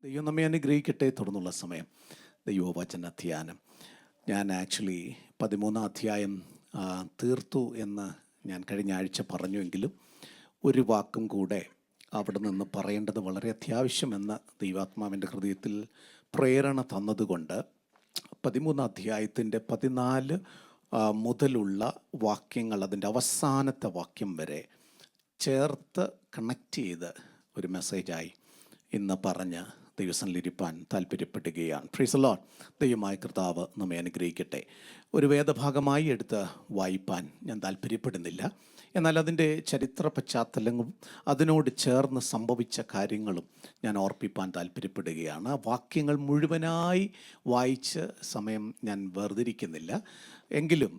ദൈവം നമ്മെ അനുഗ്രഹിക്കട്ടെ. തുടർന്നുള്ള സമയം ദൈവവചന ധ്യാനം. ഞാൻ ആക്ച്വലി 13 അധ്യായം തീർത്തു എന്ന് ഞാൻ കഴിഞ്ഞ ആഴ്ച പറഞ്ഞുവെങ്കിലും ഒരു വാക്കും കൂടെ അവിടെ നിന്ന് പറയേണ്ടത് വളരെ അത്യാവശ്യമെന്ന് ദൈവാത്മാവിൻ്റെ ഹൃദയത്തിൽ പ്രേരണ തന്നതുകൊണ്ട് 13 അധ്യായത്തിൻ്റെ 14 മുതലുള്ള വാക്യങ്ങൾ, അതിൻ്റെ അവസാനത്തെ വാക്യം വരെ ചേർത്ത് കണക്ട് ചെയ്ത് ഒരു മെസ്സേജായി ഇന്ന് പറഞ്ഞ് ദൈവസന്നിധിയിലിരിപ്പാൻ താല്പര്യപ്പെടുകയാണ്. Praise the Lord. ദൈവമായ കർത്താവ് നമ്മെ അനുഗ്രഹിക്കട്ടെ. ഒരു വേദഭാഗമായി എടുത്ത് വായിപ്പാൻ ഞാൻ താല്പര്യപ്പെടുന്നില്ല. എന്നാൽ അതിൻ്റെ ചരിത്ര പശ്ചാത്തലങ്ങളും അതിനോട് ചേർന്ന് സംഭവിച്ച കാര്യങ്ങളും ഞാൻ ഓർപ്പിപ്പാൻ താല്പര്യപ്പെടുകയാണ്. വാക്യങ്ങൾ മുഴുവനായി വായിച്ച് സമയം ഞാൻ വേർതിരിക്കുന്നില്ല. എങ്കിലും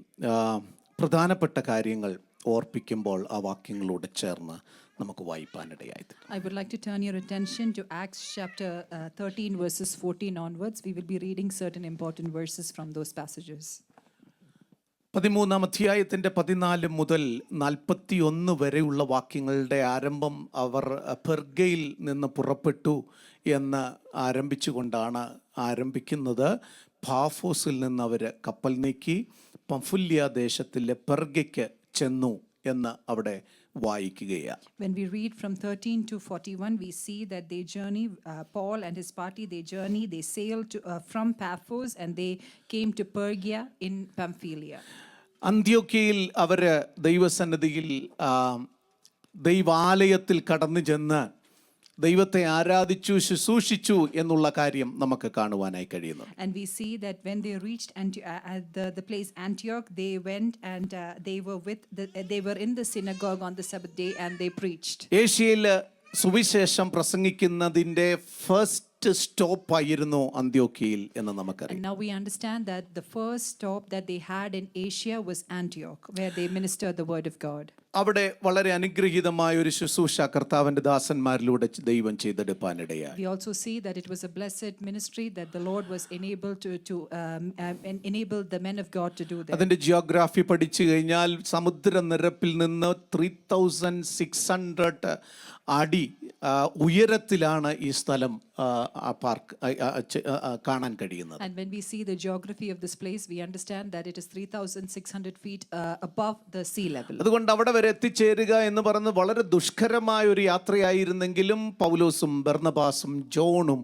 പ്രധാനപ്പെട്ട കാര്യങ്ങൾ ഓർപ്പിക്കുമ്പോൾ ആ വാക്യങ്ങളോട് ചേർന്ന് നമുക്ക് വായിപ്പാനിടയായി. I would like to turn your attention to Acts chapter 13 verses 14 onwards. We will be reading certain important verses from those passages. 13 അധ്യായത്തിൻ്റെ 14 മുതൽ 41 വരെയുള്ള വാക്യങ്ങളുടെ ആരംഭം അവർ പെർഗയിൽ നിന്ന് പുറപ്പെട്ടു എന്ന് ആരംഭിച്ചുകൊണ്ടാണ് ആരംഭിക്കുന്നത്. പാഫോസിൽ നിന്ന് അവർ കപ്പൽ നീക്കി പംഫുല്യ ദേശത്തിലെ പെർഗയ്ക്ക് ചെന്നു എന്ന് അവിടെ വായിക്കുകയാണ്. When we read from 13 to 41, we see that they journey, Paul and his party, they sailed from Paphos and they came to Pergia in Pamphylia. അന്ത്യോക്യയിൽ അവർ ദൈവസന്നിധിയിൽ ദൈവാലയത്തിൽ കടന്നു ചെന്ന് ദൈവത്തെ ആരാധിച്ചു, ശുശ്രൂഷിച്ചു എന്നുള്ള കാര്യം നമുക്ക് കാണുവാനായി കഴിയുന്നു. And we see that when they reached the place Antioch, they went and they were in the synagogue on the Sabbath day and they preached. ഏഷ്യയിൽ സുവിശേഷം പ്രസംഗിക്കുന്നതിൻ്റെ ഫസ്റ്റ് സ്റ്റോപ്പ് ആയിരുന്നു അന്ത്യോക്യയിൽ എന്ന് നമുക്കറിയാം. And now we understand that the first stop that they had in Asia was Antioch, where they ministered the word of God. അവിടെ വളരെ അനുഗ്രഹീതമായ ഒരു ശുശ്രൂഷ കർത്താവിൻ്റെ ദാസന്മാരിലൂടെ ദൈവം ചെയ്തെടുപ്പാനിടയായി. We also see that it was a blessed ministry that the Lord was enabled to enable the men of God to do that. അതിൻ്റെ geography പഠിച്ചു കഴിഞ്ഞാൽ സമുദ്രനിരപ്പിൽ നിന്ന് 3600 അടി ഉയരത്തിലാണ് ഈ സ്ഥലം കാണാൻ കഴിയുന്നത്. And when we see the geography of this place, we understand that it is 3600 feet above the sea level. അതുകൊണ്ട് അവിടെ വരെ എത്തിച്ചേരുക എന്ന് പറയുന്നത് വളരെ ദുഷ്കരമായ ഒരു യാത്രയായിരുന്നെങ്കിലും പൗലോസും ബർന്നബാസും ജോണും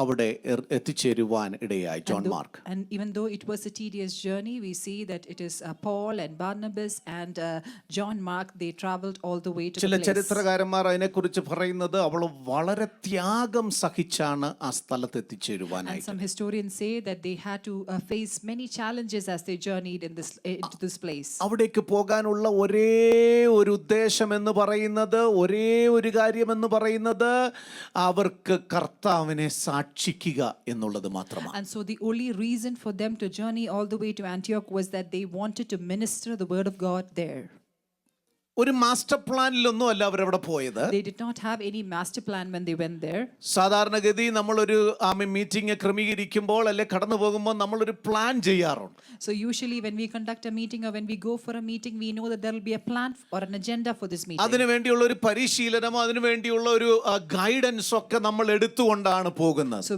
അവിടെ എത്തിച്ചേരുവാൻ ഇടയായി. John mark. And even though it was a tedious journey, we see that it is Paul and Barnabas and John Mark, they traveled all the way to the place. ചില ചരിത്രകാരന്മാർ അതിനെക്കുറിച്ച് പറയുന്നത് അവൾ വളരെ ത്യാഗം സഹിച്ചാണ് ആ സ്ഥലത്ത് എത്തിച്ചേരുവാനായി. And some historians say that they had to face many challenges as they journeyed into this place. അവിടേക്ക് പോകാനുള്ള ഒരേ ഒരു ഉദ്ദേശം എന്ന് പറയുന്നത്, ഒരേ ഒരു കാര്യം എന്ന് പറയുന്നത് അവർക്ക് കർത്താവിനെ സാക്ഷിക്കുക എന്നുള്ളത് മാത്രമാണ്. And so the only reason for them to journey all the way to Antioch was that they wanted to minister the word of God there. ഒരു മാസ്റ്റർ പ്ലാനിലൊന്നും അല്ല അവരവിടെ പോയത്. They did not have any master plan when they went there. സാധാരണഗതി നമ്മളൊരു meeting ക്രമീകരിക്കുമ്പോൾ അല്ലെ കടന്നു പോകുമ്പോൾ നമ്മളൊരു plan ചെയ്യാറുണ്ട്. So usually when we conduct a meeting or when we go for a meeting, we know that there will be a plan or an agenda for this meeting. അതിനു വേണ്ടിയുള്ള ഒരു പരിശീലനമോ അതിനു വേണ്ടിയുള്ള ഒരു ഗൈഡൻസ് ഒക്കെ നമ്മൾ എടുത്തുകൊണ്ടാണ് പോകുന്നത്. So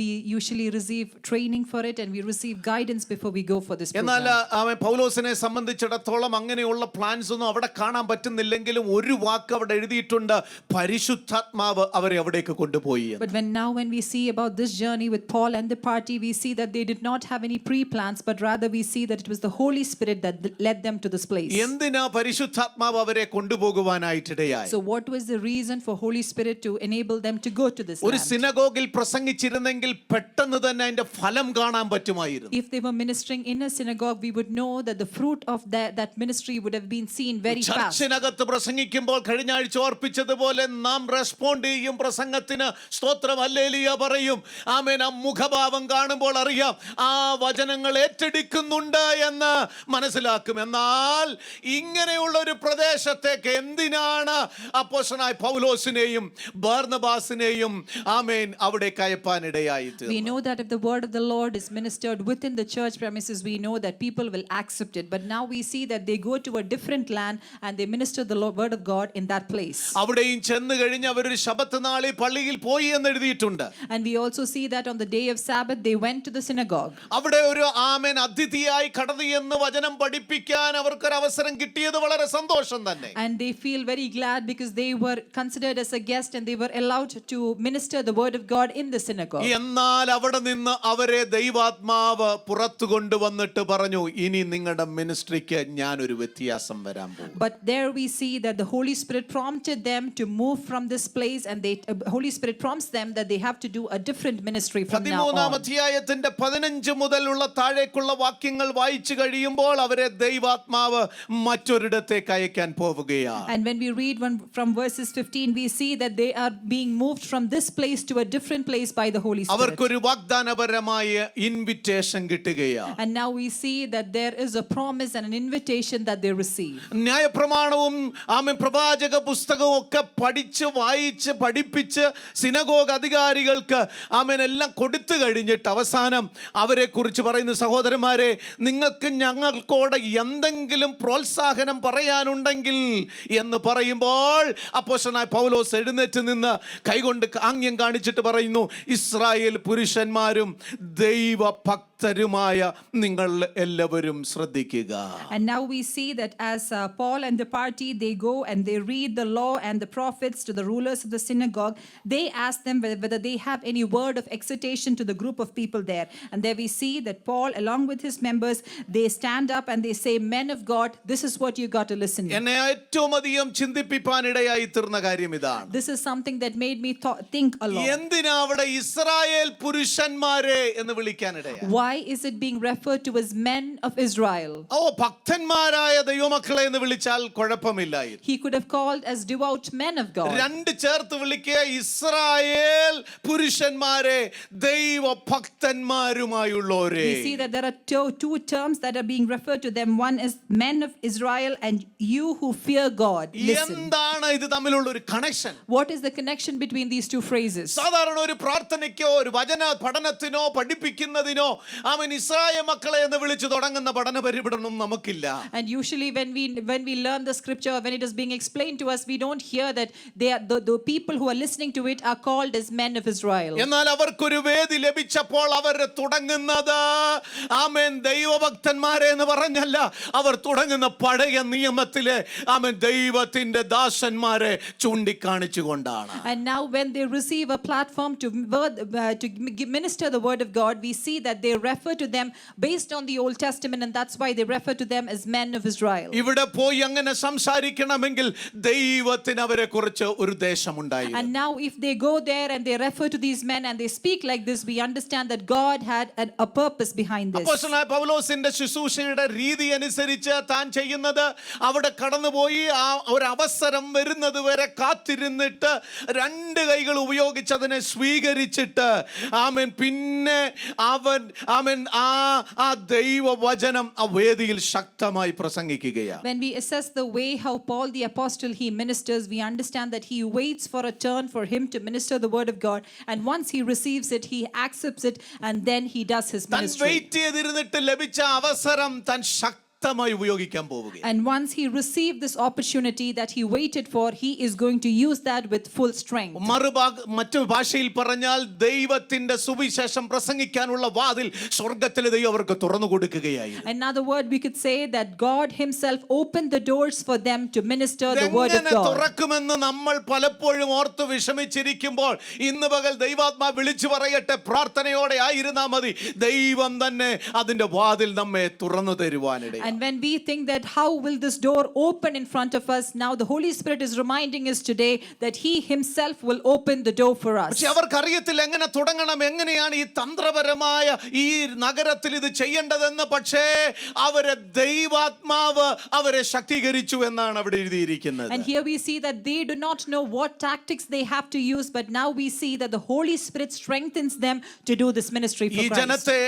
we usually receive training for it and we receive guidance before we go for this program. എന്നാൽ പൗലോസിനെ സംബന്ധിച്ചിടത്തോളം അങ്ങനെയുള്ള പ്ലാൻസ് ഒന്നും അവിടെ കാണാൻ പറ്റുന്നില്ലെങ്കിലും ഒരു വാക്ക് അവിടെ എഴുതിയിട്ടുണ്ട്, പരിശുദ്ധാത്മാവ് അവരെ അവിടേക്ക് കൊണ്ടുപോയി. But when we see about this journey with Paul and the party, we see that they did not have any pre-plans, but rather we see that it was the Holy Spirit that led them to this place. എന്തിനാ പരിശുദ്ധാത്മാവ് അവരെ കൊണ്ടുപോകുവാനായിട്ടിടയായി? So what was the reason for Holy Spirit to enable them to go to this land? ഒരു സിനഗോഗിൽ പ്രസംഗിച്ചിരുന്നെങ്കിൽ പെട്ടെന്ന് തന്നെ അതിന്റെ ഫലം കാണാൻ പറ്റുമായിരുന്നു. If they were ministering in a synagogue, we would know that the fruit of that ministry would have been seen very fast. ചർച്ചിനകത്ത് പ്രസംഗിക്കുമ്പോൾ കഴിഞ്ഞ ആഴ്ച ഓർപ്പിച്ചതുപോലെ നാം റെസ്പോണ്ട് ചെയ്യും, പ്രസംഗത്തിന് സ്തോത്രം ഹല്ലേലൂയ പറയും. ആമേൻ. ആ മുഖഭാവം കാണുമ്പോൾ അറിയാം ആ വചനങ്ങൾ ഏറ്റെടുക്കുന്നുണ്ട് എന്ന് മനസ്സിലാക്കും. എന്നാൽ ഇങ്ങനെയുള്ള ഒരു പ്രദേശത്തേക്ക് എന്തിനാണ് അപ്പോസ്തലനായ പൗലോസിനെയും ബർന്നബാസിനെയും ആമേൻ അവിടേക്ക് അയപ്പാനിടയായത്? We know that if the word of the Lord is ministered within the church premises, we know that people will accept it. But now we see that they go to a different land and they ministered the word of God in that place. അവിടെയും ചെന്ന് കഴിഞ്ഞ് അവരൊരു ശബത്ത് നാളിൽ പള്ളിയിൽ പോയി എന്ന് എഴുതിയിട്ടുണ്ട്. And we also see that on the day of Sabbath they went to the synagogue. അവിടെ ഒരു ആമേൻ അതിഥിയായി കടന്നു എന്ന് വചനം പഠിപ്പിക്കാൻ അവർക്കൊരു അവസരം കിട്ടിയത് വളരെ സന്തോഷം തന്നെ. And they feel very glad because they were considered as a guest and they were allowed to minister the word of God in the synagogue. എന്നാൽ അവിടെ നിന്ന് അവരെ ദൈവാത്മാവ് പുറത്തു കൊണ്ടുവന്നിട്ട് പറഞ്ഞു, ഇനി നിങ്ങളുടെ മിനിസ്ട്രിക്ക് ഞാനൊരു വ്യത്യാസം വരാൻ പോകും. But there we see that the Holy Spirit prompted them to move from this place, and Holy Spirit prompts them that they have to do a different ministry from now on. 13 അധ്യായത്തിന്റെ 15 മുതലുള്ള താഴേക്കുള്ള വാക്യങ്ങൾ വായിച്ചു കഴിയുമ്പോൾ അവരെ ദൈവാത്മാവ് മറ്റൊരിടത്തേക്ക് അയക്കാൻ പോവുകയാണ്. And when we read from verses 15, we see that they are being moved from this place to a different place by the Holy Spirit. അവർക്കൊരു വാഗ്ദാനപരമായ ഇൻവിറ്റേഷൻ കിട്ടുകയാണ്. And now we see that there is a promise and an invitation that they receive. ന്യായപ്രമാണവും ആമേൻ പ്രവാചക പുസ്തകവും ഒക്കെ പഠിച്ച് വായിച്ച് പഠിപ്പിച്ച് synagogue അധികാരികൾക്ക് ആമേൻ എല്ലാം കൊടുത്തു കഴിഞ്ഞിട്ട് അവസാനം അവരെ കുറിച്ച് പറയുന്ന, സഹോദരന്മാരെ, നിങ്ങൾക്ക് ഞങ്ങൾക്കോട് എന്തെങ്കിലും പ്രോത്സാഹനം പറയാനുണ്ടെങ്കിൽ എന്ന് പറയുമ്പോൾ അപ്പോസ്തലനായ പൗലോസ് എഴുന്നേറ്റ് നിന്ന് കൈകൊണ്ട് ആംഗ്യം കാണിച്ചിട്ട് പറയുന്നു, ഇസ്രായേൽ പുരുഷന്മാരും ദൈവഭക്തരുമായ നിങ്ങൾ എല്ലാവരും ശ്രദ്ധിക്കുക. And now we see that as Paul and the party, they go and they read the law and the prophets to the rulers of the synagogue. They ask them whether they have any word of exhortation to the group of people there. And there we see that Paul, along with his members, they stand up and they say, men of God, this is what you got to listen to. എന്നെ ഏറ്റവും അധികം ചിന്തിപ്പിക്കാനിടയായി തീർന്ന കാര്യം ഇതാണ്. This is something that made me think a lot. എന്തിനാ അവിടെ Israel പുരുഷന്മാരെ എന്ന് വിളിക്കാനിടയായി? Why is it being referred to as men of Israel? ഭക്തന്മാരായ ദൈവമക്കളെ എന്ന് വിളിച്ചാൽ കുഴപ്പമില്ലായിരുന്നു. He could have called as devout men of God. രണ്ട് ചേർത്ത് വിളിക്കുക, ഇസ്രായേൽ പുരുഷന്മാരെ ദൈവഭക്തന്മാരുമായുള്ളവരെ. We see that there are two terms that are being referred to them. One is men of Israel and you who fear God. Listen. എന്താണ് ഇത് തമ്മിലുള്ള ഒരു connection? What is the connection between these two phrases? സാധാരണ ഒരു പ്രാർത്ഥനയ്ക്കോ ഒരു വചന പഠനത്തിനോ പഠിപ്പിക്കുന്നതിനോ അവൻ Israel മക്കളെ എന്ന് വിളിച്ചു തുടങ്ങുന്ന പഠന പരിപാടിയൊന്നും നമുക്കില്ല. And usually when we learn the scripture, when it is being explained to us, we don't hear that they are the people who are listening to it are called as men of Israel. എന്നാൽ അവർക്കൊരു വേദി ലഭിച്ചപ്പോൾ അവർ തുടങ്ങുന്നത് ആമേൻ ദൈവഭക്തന്മാരെ എന്ന് പറഞ്ഞല്ല, അവർ തുടങ്ങുന്ന പഴയ നിയമത്തിലെ ആമേൻ ദൈവത്തിന്റെ ദാസന്മാരെ ചൂണ്ടിക്കാണിച്ചുകൊണ്ടാണ്. And now when they receive a platform to minister the word of God, we see that they refer to them based on the Old Testament, and that's why they refer to them as men of Israel. ഇവിടെ പോയി അങ്ങനെ സംസാരിക്കണമെങ്കിൽ ദൈവത്തിന് അവരെ കുറിച്ച് ഒരു ദേശമുണ്ടായിരുന്നു. And now if they go there and they refer to these men and they speak like this, we understand that God had a purpose behind this. അപ്പോസ്തലനായ പൗലോസിന്റെ ശുശ്രൂഷയുടെ രീതി അനുസരിച്ച് താൻ ചെയ്യുന്നത്, അവിടെ കടന്നുപോയി ആ ഒരു അവസരം വരുന്നത് വരെ കാത്തിരുന്നിട്ട് രണ്ട് കൈകൾ ഉപയോഗിച്ച് അതിനെ സ്വീകരിച്ചിട്ട് ആമേൻ പിന്നെ അവൻ ആമേൻ ആ ദൈവവചനം ആ വേദിയിൽ ശക്തമായി പ്രസംഗിക്കുകയാണ്. When we assess the way how Paul the apostle he ministers, we understand that he waits for a turn for him to minister the word of God, and once he receives it, he accepts it, and then he does his താൻ ministry. Wait ചെയ്തിരുന്നിട്ട് ലഭിച്ച അവസരം താൻ ശക്തമായി ഉപയോഗിക്കാൻ പോവുകയാണ്. And once he received this opportunity that he waited for, he is going to use that with full strength. മറ്റു ഭാഷയിൽ പറഞ്ഞാൽ ദൈവത്തിന്റെ സുവിശേഷം പ്രസംഗിക്കാനുള്ള വാതിൽ സ്വർഗ്ഗത്തിലെ ദൈവം അവർക്ക് തുറന്നു കൊടുക്കുകയായിരുന്നു. Another word we could say that God himself opened the doors for them to minister the word of God. തുറക്കുമെന്ന് നമ്മൾ പലപ്പോഴും ഓർത്ത് വിഷമിച്ചിരിക്കുമ്പോൾ ഇന്ന് പകൽ ദൈവാത്മാ വിളിച്ചു പറയട്ടെ, പ്രാർത്ഥനയോടെ ആയിരുന്നാ മതി, ദൈവം തന്നെ അതിന്റെ വാതിൽ നമ്മെ തുറന്നു തരുവാനിടയായി. And when we think that how will this door open in front of us, now the Holy Spirit is reminding us today that he himself will open the door for us. പക്ഷേ അവർക്കറിയത്തില്ല എങ്ങനെ തുടങ്ങണം, എങ്ങനെയാണ് ഈ തന്ത്രപരമായ ഈ നഗരത്തിൽ ഇത് ചെയ്യേണ്ടതെന്ന്. പക്ഷേ അവരെ ദൈവാത്മാവ് അവരെ ശക്തീകരിച്ചു എന്നാണ് അവിടെ എഴുതിയിരിക്കുന്നത്. And here we see that they do not know what tactics they have to use, but now we see that the Holy Spirit strengthens them to do this ministry for ഈ Christ. ജനത്തെ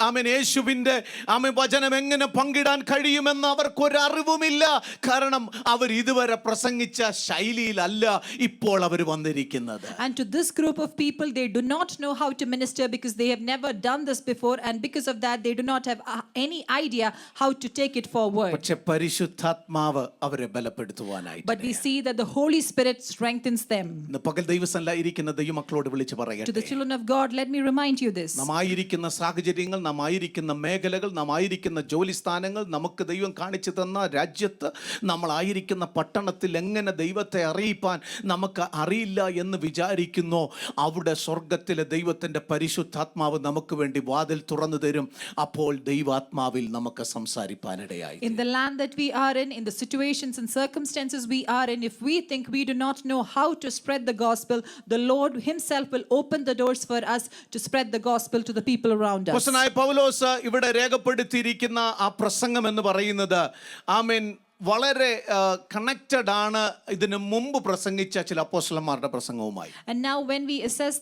ആമേൻ യേശുവിന്റെ ആമേൻ വചനം എങ്ങനെ പങ്കിടാം പ്രസംഗിച്ചിടാൻ കഴിയുമെന്ന് അവർക്കൊരറിവുമില്ല. കാരണം അവർ ഇതുവരെ പ്രസംഗിച്ച ശൈലിയിലല്ല ഇപ്പോൾ അവർ വന്നിരിക്കുന്നത്. And to this group of people, they do not know how to minister because they have never done this before, and because of that they do not have any idea how to take it forward. പക്ഷേ പരിശുദ്ധാത്മാവ് അവരെ ബലപ്പെടുത്തുവാനായി. But we see that the Holy Spirit strengthens them. ഇന്ന് പകൽ ദൈവസന്നിധിയിലിരിക്കുന്ന ദൈവമക്കളോട് വിളിച്ചു To the പറയട്ടെ, children of God, let me remind you this. നാം ആയിരിക്കുന്ന സാഹചര്യങ്ങൾ, നാം ആയിരിക്കുന്ന മേഖലകൾ, നാം ആയിരിക്കുന്ന ജോലി സ്ഥാനങ്ങൾ, നമുക്ക് ദൈവം കാണിച്ചു തന്ന രാജ്യത്ത്, നമ്മൾ ആയിരിക്കുന്ന പട്ടണത്തിൽ എങ്ങനെ ദൈവത്തെ അറിയിപ്പാൻ നമുക്ക് അറിയില്ല എന്ന് വിചാരിക്കുന്നോ, അവിടെ സ്വർഗത്തിലെ ദൈവത്തിൻ്റെ പരിശുദ്ധാത്മാവ് നമുക്ക് വേണ്ടി വാതിൽ തുറന്നു തരും. അപ്പോൾ ദൈവാത്മാവിൽ നമുക്ക് സംസാരിപ്പാനിടയായി. In the land that we are in the situations and circumstances we are in, if we think we do not know how to spread the gospel, the Lord himself will open the doors for us to spread the gospel to the people around us. അപ്പോസ്തലനായ പൗലോസ് ഇവിടെ രേഖപ്പെടുത്തിയിരിക്കുന്ന ആ പ്രസംഗം എന്ന് പറയുന്നത്, ആമേൻ, വളരെ connected ആണ് ഇതിനു മുമ്പ് പ്രസംഗിച്ച ചില അപ്പോസ്തലന്മാരുടെ പ്രസംഗവുമായി. And now when we assess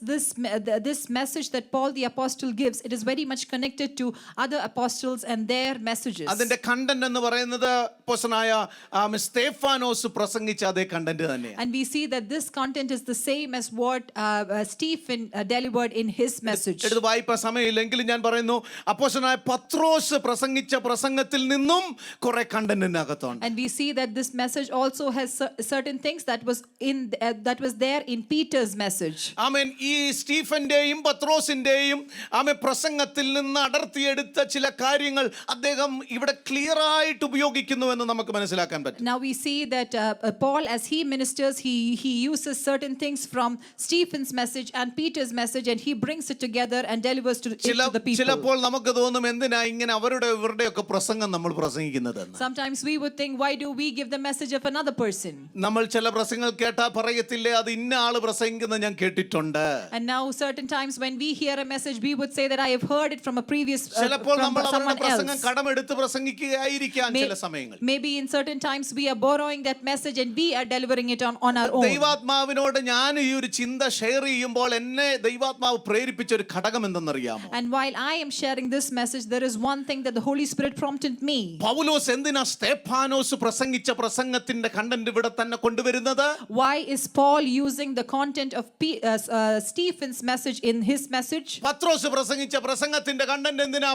this message that Paul the apostle gives, it is very much connected to other apostles and their messages. അതിന്റെ കണ്ടന്റ് എന്ന് പറയുന്നത് അപ്പോസ്തലനായ സ്തേഫാനോസ് പ്രസംഗിച്ച അതേ കണ്ടന്റ് തന്നെയാണ്. And we see that this content is the same as what Stephen delivered in his message. എടുത്ത് വായിപ്പാൻ സമയമില്ലെങ്കിലും ഞാൻ പറയുന്നു, അപ്പോസ്തലനായ പത്രോസ് പ്രസംഗിച്ച പ്രസംഗത്തിൽ നിന്നും കുറെ കണ്ടന്റിനകത്തുണ്ട്. And we see that this message also has certain things that was there in Peter's message. ആമേൻ. ഈ സ്റ്റീഫന്റെയും പത്രോസിന്റെയും പ്രസംഗത്തിൽ നിന്ന് അടർത്തിയെടുത്ത ചില കാര്യങ്ങൾ അദ്ദേഹം ഇവിടെ ക്ലിയർ ആയിട്ട് ഉപയോഗിക്കുന്നുവെന്ന് നമുക്ക് മനസ്സിലാക്കാൻ പറ്റും. Now we see that Paul, as he ministers, he uses certain things from Stephen's message and Peter's message, and he brings it together and delivers to the people. ചിലപ്പോൾ നമുക്ക് തോന്നും, എന്തിനാ ഇങ്ങനെ ഇവരുടെ ഒക്കെ പ്രസംഗം നമ്മൾ പ്രസംഗിക്കുന്നത്. Sometimes we would think, why do we give the message of another person? നമ്മൾ ചില പ്രസംഗങ്ങൾ കേട്ടാ പറയത്തില്ലേ, അത് ഇന്ന ആള് പ്രസംഗിക്കുന്നത് ഞാൻ കേട്ടിട്ടുണ്ട്. And now certain times when we hear a message, we would say that I have heard it from a previous ചിലപ്പോൾ from നമ്മൾ അവരുടെ someone പ്രസംഗം else. കടമെടുത്ത് പ്രസംഗിക്കുകയായിരിക്കാം ചില സമയങ്ങൾ. Maybe in certain times we are borrowing that message and we are delivering it on our own. ദൈവാത്മാവിനോട് ഞാൻ ഈ ഒരു ചിന്ത ഷെയർ ചെയ്യുമ്പോൾ എന്നെ ദൈവാത്മാവ് പ്രേരിപ്പിച്ച ഒരു ഘടകം എന്തെന്നറിയാമോ? And while I am sharing this message, there is one thing that the Holy Spirit prompted me. പൗലോസ് എന്തിനാ സ്തേഫാനോസ് പ്രസംഗിച്ച പ്രസംഗത്തിന്റെ കണ്ടന്റ് ഇവിടെ തന്നെ കൊണ്ടുവരുന്നത്? Why is Paul using the content of Stephen's message in his message? പത്രോസ് പ്രസംഗിച്ച പ്രസംഗത്തിന്റെ കണ്ടന്റ് എന്തിനാ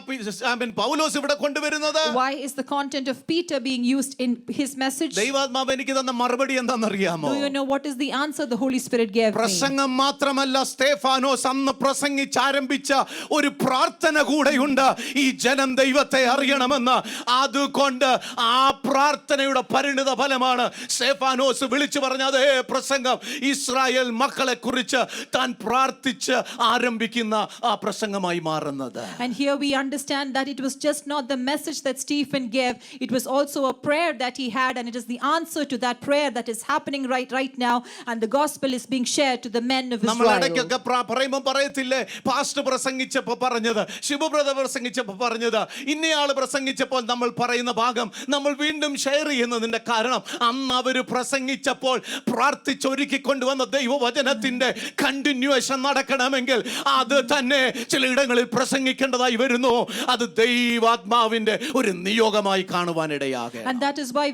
പൗലോസ് ഇവിടെ കൊണ്ടുവരുന്നത്? Why is the content of Peter being used in his message? ദൈവാത്മാവ് എനിക്ക് തന്ന മറുപടി എന്താണെന്നറിയാമോ? Do you know what is the answer the Holy Spirit gave me? പ്രസംഗം മാത്രമല്ല, സ്തേഫാനോസ് അന്ന് പ്രസംഗിച്ചാരംഭിച്ച ഒരു പ്രാർത്ഥന കൂടെയുണ്ട്. ഈ ജനം ദൈവത്തെ അറിയണമെന്ന്. അതുകൊണ്ട് ആ പ്രാർത്ഥനയുടെ പരിണിത ഫലമാണ് സ്തേഫാനോസ് വിളിച്ചു പറഞ്ഞ അതേ പ്രസംഗം, ഇസ്രായേൽ മക്കളെ കുറിച്ച് താൻ പ്രാർത്ഥിച്ച് ആരംഭിക്കുന്ന ആ പ്രസംഗമായി മാറുന്നത്. And here we understand that it was just not the message that Stephen gave, it was also a prayer that he had, and it is the answer to that prayer that is happening right now, and the gospel is being shared to the men of നമ്മൾ Israel. ഇടയ്ക്കൊക്കെ പറയുമ്പോൾ പറയത്തില്ലേ, pastor പ്രസംഗിച്ചപ്പോൾ പറഞ്ഞത്, ശിവബ്രദർ പ്രസംഗിച്ചപ്പോൾ പറഞ്ഞത്, ഇന്നയാള് പ്രസംഗിച്ചപ്പോൾ നമ്മൾ പറയുന്ന ഭാഗം നമ്മൾ വീണ്ടും ഷെയർ ചെയ്യുന്നതിന്റെ കാരണം, അന്ന് അവര് പ്രസംഗിച്ചപ്പോൾ പ്രാർത്ഥിച്ചൊരുക്കി കൊണ്ടുവന്ന ദൈവവചനത്തിന്റെ കണ്ടിന്യൂവേഷൻ നടക്കണമെങ്കിൽ അത് തന്നെ ചിലയിടങ്ങളിൽ പ്രസംഗിക്കേണ്ടതായി വരുന്നു. അത് ദൈവാത്മാവിന്റെ ഒരു നിയോഗമായി കാണുവാനിടയാകെ. And that is why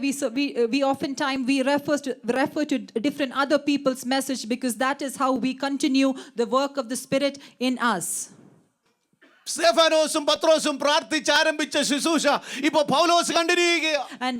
we oftentimes we refer to different other people's message, because that is how we continue the work of the Spirit in us. സ്തേഫാനോസും പത്രോസും പ്രാർത്ഥിച്ച് ആരംഭിച്ച ശുശ്രൂഷ ഇപ്പോൾ പൗലോസ് കണ്ടിരിക്കുകയാണ്. And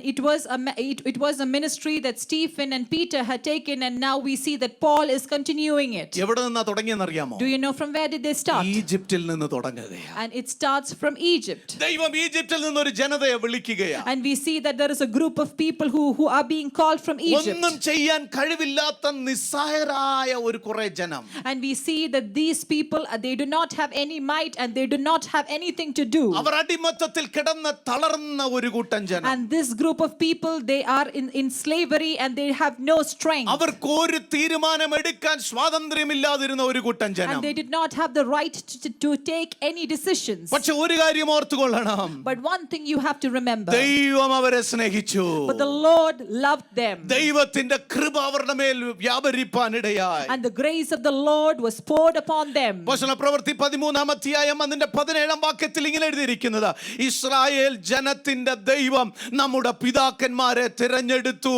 it was a ministry that Stephen and Peter had taken, and now we see that Paul is continuing it. എവിടെ നിന്നാ തുടങ്ങിയെന്നറിയാമോ? Do you know from where did they start? ഈജിപ്തിൽ നിന്ന് തുടങ്ങുകയാണ്. And it starts from Egypt. ദൈവം ഈജിപ്തിൽ നിന്ന് ഒരു ജനതയെ വിളിക്കുകയാണ്. And we see that there is a group of people who are being called from Egypt. ഒന്നും ചെയ്യാൻ കഴിവില്ലാത്ത നിസ്സഹായരായ ഒരു കുറേ ജനം. And we see that these people, they do not have any might, and they do not have anything to do. അവർ അടിമത്തത്തിൽ കിടന്ന് തളർന്ന ഒരു കൂട്ടം ജനം. And this group of people, they are in slavery and they have no strength. അവർക്ക് ഒരു തീരുമാനം എടുക്കാൻ സ്വാതന്ത്ര്യമില്ലാതിരുന്ന ഒരു കൂട്ടം ജനം. And they did not have the right to take any decisions. പക്ഷെ ഒരു കാര്യം ഓർത്തുകൊള്ളണം. But one thing you have to remember. ദൈവം അവരെ സ്നേഹിച്ചു. But the Lord loved them. ദൈവത്തിന്റെ കൃപ അവരുടെ മേൽ വ്യാപരിപ്പാനിടയായി. And the grace of the Lord was poured upon them. അപ്പോസ്തല പ്രവൃത്തി 13-ാം അധ്യായം അതിന്റെ 17 വാക്യത്തിൽ ഇങ്ങനെ എഴുതിയിരിക്കുന്നത്, ഇസ്രായേൽ ജനത്തിന്റെ ദൈവം നമ്മുടെ പിതാക്കന്മാരെ തിരഞ്ഞെടുത്തു.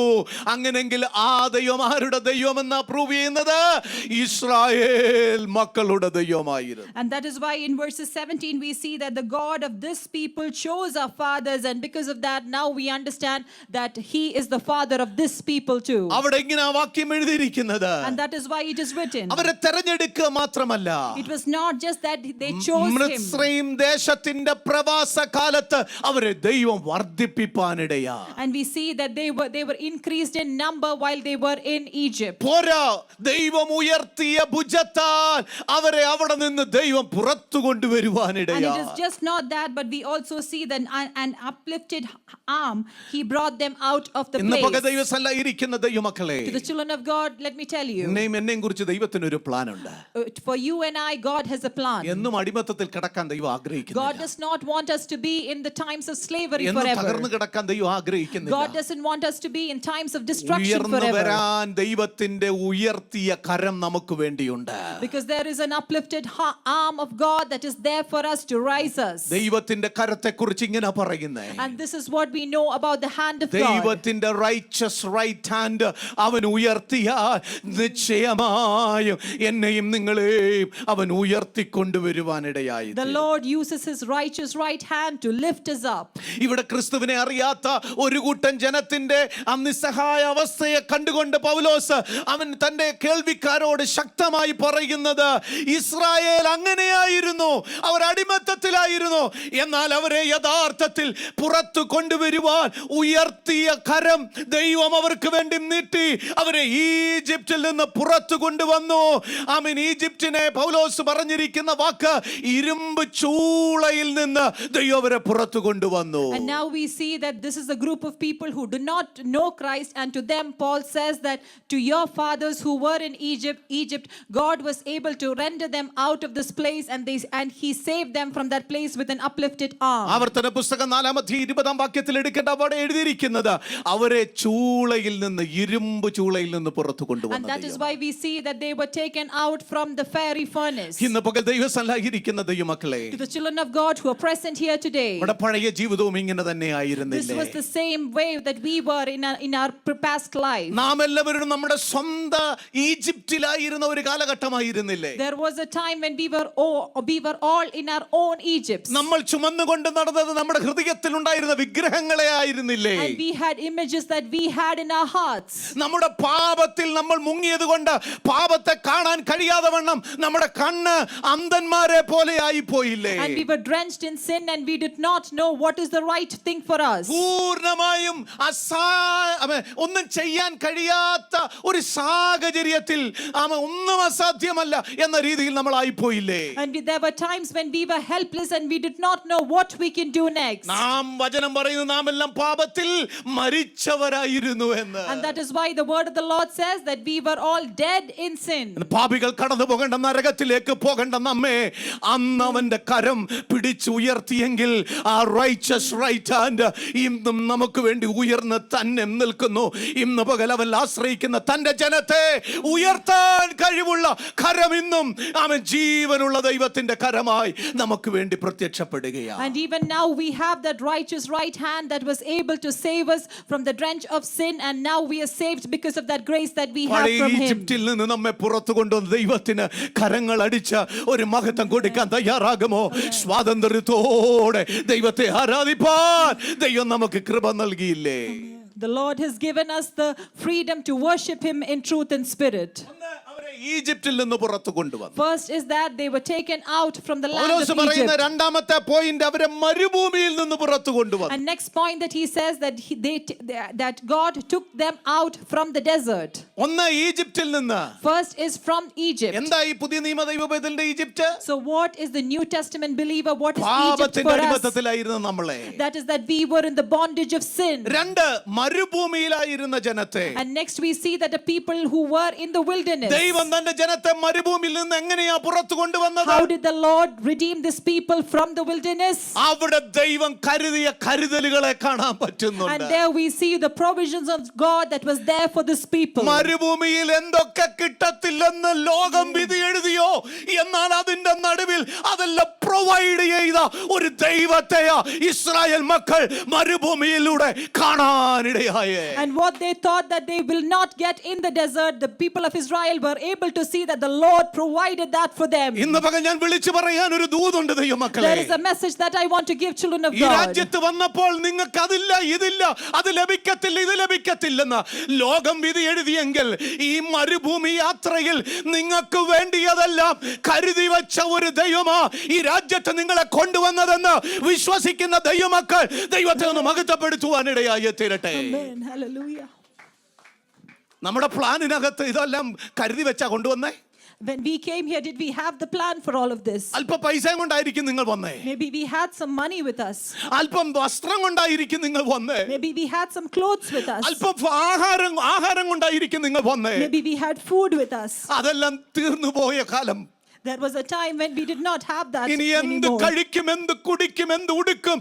അങ്ങനെങ്കിൽ ആ ദൈവം ആരുടെ ദൈവം എന്ന് പ്രൂവ് ചെയ്യുന്നത് ഇസ്രായേൽ മക്കളുടെ ദൈവമായിരുന്നു. And that is why in verses 17 we see that the God of this people chose our fathers, and because of that now we understand that he is the father of this people too. അവിടെ ഇങ്ങനെ ആ വാക്യം എഴുതിയിരിക്കുന്നത്. And that is why it is written. അവരെ തിരഞ്ഞെടുക്കുക മാത്രമല്ല, It was not just that they chose him. മിസ്രയീം ദേശത്തിന്റെ പ്രവാസ കാലത്ത് അവരെ ദൈവം വർദ്ധിപ്പിപ്പാനിടയാ. And we see that they were increased in number while they were in Egypt. പോരാ, ദൈവം ഉയർത്തിയ ഭുജത്താൽ അവരെ അവിടെ നിന്ന് ദൈവം പുറത്തു And കൊണ്ടുവരുവാനിടയാ. it is just not that, but we also see that an uplifted arm, he brought them out of the ഇന്ന് പക place. ദൈവസല്ല ഇരിക്കുന്ന ദൈവമക്കളെ, To the children of God, let me tell you, എന്നെയും കുറിച്ച് ദൈവത്തിന് ഒരു പ്ലാൻ ഉണ്ട്. for you and I, God has a plan. എന്നും അടിമത്തത്തിൽ കിടക്കാൻ ദൈവം God ആഗ്രഹിക്കുന്നില്ല. does not want us to be in the times of slavery എന്നും forever. തകർന്നു കിടക്കാൻ ദൈവം God ആഗ്രഹിക്കുന്നില്ല. doesn't want us to be in times of destruction ഉയർന്നു forever. വരാൻ ദൈവത്തിന്റെ ഉയർത്തിയ കരം നമുക്ക് വേണ്ടിയുണ്ട്. Because there is an uplifted arm of God that is there for us to rise us. ദൈവത്തിന്റെ കരത്തെ കുറിച്ച് ഇങ്ങനെ പറയുന്നേ, And this is what we know about the hand of God. ദൈവത്തിന്റെ റൈച്ചസ് റൈറ്റ് ഹാൻഡ് അവൻ ഉയർത്തിയാൽ നിശ്ചയമായും എന്നെയും നിങ്ങളെയും അവൻ ഉയർത്തിക്കൊണ്ടുവരുവാനിടയായി. The Lord uses his righteous right hand to lift us up. ഇവിടെ ക്രിസ്തുവിനെ അറിയാത്ത ഒരു കൂട്ടം ജനത്തിന്റെ നിസ്സഹായ അവസ്ഥയെ കണ്ടുകൊണ്ട് പൗലോസ് അവൻ തന്റെ കേൾവിക്കാരോട് ശക്തമായി പറയുന്നത്, ഇസ്രായേൽ അങ്ങനെയായിരുന്നു, അവർ അടിമത്തത്തിലായിരുന്നു, എന്നാൽ അവരെ യഥാർത്ഥത്തിൽ പുറത്തു കൊണ്ടുവരുവാൻ ഉയർത്തിയ കരം ദൈവം അവർക്ക് വേണ്ടി നീട്ടി അവരെ ഈജിപ്തിൽ നിന്ന് പുറത്തു കൊണ്ടുവന്നു. ആമേൻ. ഈജിപ്തിനെ പൗലോസ് പറഞ്ഞിരിക്കുന്ന വാക്ക് ഇരുമ്പ് ചൂളയിൽ നിന്ന് ദൈവം അവരെ പുറത്തു കൊണ്ടുവന്നു. And now we see that this is a group of people who do not know Christ, and to them Paul says that to your fathers who were in Egypt, God was able to render them out of this place, and he saved them from that place with an uplifted arm. ആവർത്തന പുസ്തകം 4:20 വാക്യത്തിൽ എടുക്കേണ്ട അവിടെ എഴുതിയിരിക്കുന്നത്, അവരെ ചൂളയിൽ നിന്ന് ഇരുമ്പ് ചൂളയിൽ നിന്ന് പുറത്തു കൊണ്ടുവന്നു. And that is why we see that they were taken out from the fiery furnace. ഇന്ന് പകൽ ദൈവസന്നിധിയിലിരിക്കുന്ന ദൈവമക്കളെ, To the children of God who are present here today, നമ്മുടെ പഴയ ജീവിതവും ഇങ്ങനെ തന്നെ this ആയിരുന്നില്ലേ? was the same way that we were in our past life. നാം എല്ലാവരും നമ്മുടെ സ്വന്തം ഈജിപ്തിലായിരുന്ന ഒരു കാലഘട്ടമായിരുന്നില്ലേ? There was a time when we were all in our own Egypt. നമ്മൾ ചുമന്നുകൊണ്ട് നടന്നത് നമ്മുടെ ഹൃദയത്തിൽ ഉണ്ടായിരുന്ന വിഗ്രഹങ്ങളെ ആയിരുന്നില്ലേ? And we had images that we had in our hearts. നമ്മുടെ പാപത്തിൽ നമ്മൾ മുങ്ങിയത് കൊണ്ട് പാപത്തെ കാണാൻ കഴിയാതെ വണ്ണം നമ്മുടെ കണ്ണ് അന്ധന്മാരെ പോലെ ആയി പോയില്ലേ? And we were drenched in sin, and we did not know what is the right thing for us. പൂർണ്ണമായും ഒന്നും ചെയ്യാൻ കഴിയാത്ത ഒരു സാഹചര്യത്തിൽ ഒന്നും അസാധ്യമല്ല എന്ന രീതിയിൽ നമ്മൾ ആയിപ്പോയില്ലേ? And there were times when we were helpless and we did not know what we can do next. നാം വചനം പറയുന്നു, നാം എല്ലാം പാപത്തിൽ മരിച്ചവരായിരുന്നു എന്ന്. And that is why the word of the Lord says that we were all dead in sin. പാപികൾ കടന്നു പോകേണ്ട നരകത്തിലേക്ക് പോകേണ്ട നമ്മെ അന്ന് അവന്റെ കരം പിടിച്ചുയർത്തിയെങ്കിൽ ആ റൈച്ചസ് റൈറ്റ് ഹാൻഡ് ഇന്നും നമുക്ക് വേണ്ടി ഉയർന്ന് തന്നെ നിൽക്കുന്നു. ഇന്ന് പകൽ അവൻ ആശ്രയിക്കുന്ന തന്റെ ജനത്തെ ഉയർത്താൻ കഴിവുള്ള കരം ഇന്നും അവൻ ജീവനുള്ള ദൈവത്തിന്റെ കരമായി നമുക്ക് വേണ്ടി പ്രത്യക്ഷപ്പെടുകയാണ്. And even now we have that righteous right hand that was able to save us from the drench of sin, and now we are saved because of that grace that we have from him. ഈജിപ്തിൽ നിന്ന് നമ്മെ പുറത്തു കൊണ്ടുവന്ന ദൈവത്തിന് കരങ്ങൾ അടിച്ച ഒരു മഹത്വം കൊടുക്കാൻ തയ്യാറാകുമോ? സ്വാതന്ത്ര്യത്തോടെ ദൈവത്തെ ആരാധിപ്പാൻ ദൈവം നമുക്ക് കൃപ നൽകിയില്ലേ? The Lord has given us the freedom to worship him in truth and spirit. ഈജിപ്തിൽ നിന്ന് പുറത്തു കൊണ്ടുവന്നു. First is that they were taken out from the land Paulose of പറയുന്ന Egypt. രണ്ടാമത്തെ പോയിന്റ് അവരെ മരുഭൂമിയിൽ നിന്ന് പുറത്തു കൊണ്ടുവന്നു. And next point that he says that God took them out from the desert. ഒന്ന് ഈജിപ്തിൽ നിന്ന്. First is from Egypt. എന്താ ഈ പുതിയ നിയമ ദൈവവേദന്റെ Egypt? So what is the New Testament believer? What is Egypt പാപത്തിന്റെ for us? അടിമത്തത്തിലായിരുന്ന നമ്മളെ. That is that we were in the bondage of sin. രണ്ട്, മരുഭൂമിയിലായിരുന്ന ജനത്തെ And next we see that the people who were in the wilderness. ദൈവം ദൈവം തന്റെ ജനത്തെ മരുഭൂമിയിൽ നിന്ന് എങ്ങനെയാ പുറത്തു കൊണ്ടുവന്നത്? How did the Lord redeem this people from the wilderness? അവിടെ ദൈവം കരുതിയ കരുതലുകളെ കാണാൻ പറ്റുന്നുണ്ട്. And there we see the provisions of God that was there for this people. മരുഭൂമിയിൽ എന്തൊക്കെ കിട്ടത്തില്ലെന്ന് ലോകം വിധി എഴുതിയോ, എന്നാൽ അതിന്റെ നടുവിൽ അതെല്ലാം പ്രൊവൈഡ് ചെയ്ത ഒരു ദൈവത്തെയാ ഇസ്രായേൽ മക്കൾ മരുഭൂമിയിലൂടെ കാണാനിടയായേ. And what they thought that they will not get in the desert, the people of Israel were able to see that the Lord provided that for them. ഇന്ന് പകൽ ഞാൻ വിളിച്ചു പറയാൻ ഒരു ദൂതുണ്ട് ദൈവമക്കളെ. There is a message that I want to give children of ഈ God. രാജ്യത്ത് വന്നപ്പോൾ നിങ്ങൾക്ക് അതില്ല, ഇതില്ല, അത് ലഭിക്കത്തില്ല, ഇത് ലഭിക്കത്തില്ലെന്ന് ലോകം വിധി എഴുതിയെങ്കിൽ ഈ മരുഭൂമി യാത്രയിൽ നിങ്ങൾക്ക് വേണ്ടിയതെല്ലാം കരുതി വെച്ച ഒരു ദൈവമാ ഈ രാജ്യത്ത് നിങ്ങളെ കൊണ്ടുവന്നതെന്ന് വിശ്വസിക്കുന്ന ദൈവമക്കൾ ദൈവത്തെ ഒന്ന് മഹത്വപ്പെടുത്തുവാനിടയായി തീരട്ടെ. Amen. Hallelujah. നമ്മുടെ പ്ലാനിനകത്ത് ഇതെല്ലാം കരുതി വെച്ചാ കൊണ്ടുവന്നേ? When we came here, did we have the plan for all of this? അല്പം പൈസ കൊണ്ടായിരിക്കും നിങ്ങൾ വന്നേ. Maybe we had some money with us. അല്പം വസ്ത്രം കൊണ്ടായിരിക്കും നിങ്ങൾ വന്നേ. Maybe we had some clothes with us. അല്പം ആഹാരം കൊണ്ടായിരിക്കും നിങ്ങൾ വന്നേ. Maybe we had food with us. അതെല്ലാം തീർന്നു പോയ കാലം. There was a time when we did not have that ഇനി എന്ത് anymore. കഴിക്കും, എന്ത് കുടിക്കും, എന്ത് ഉടുക്കും,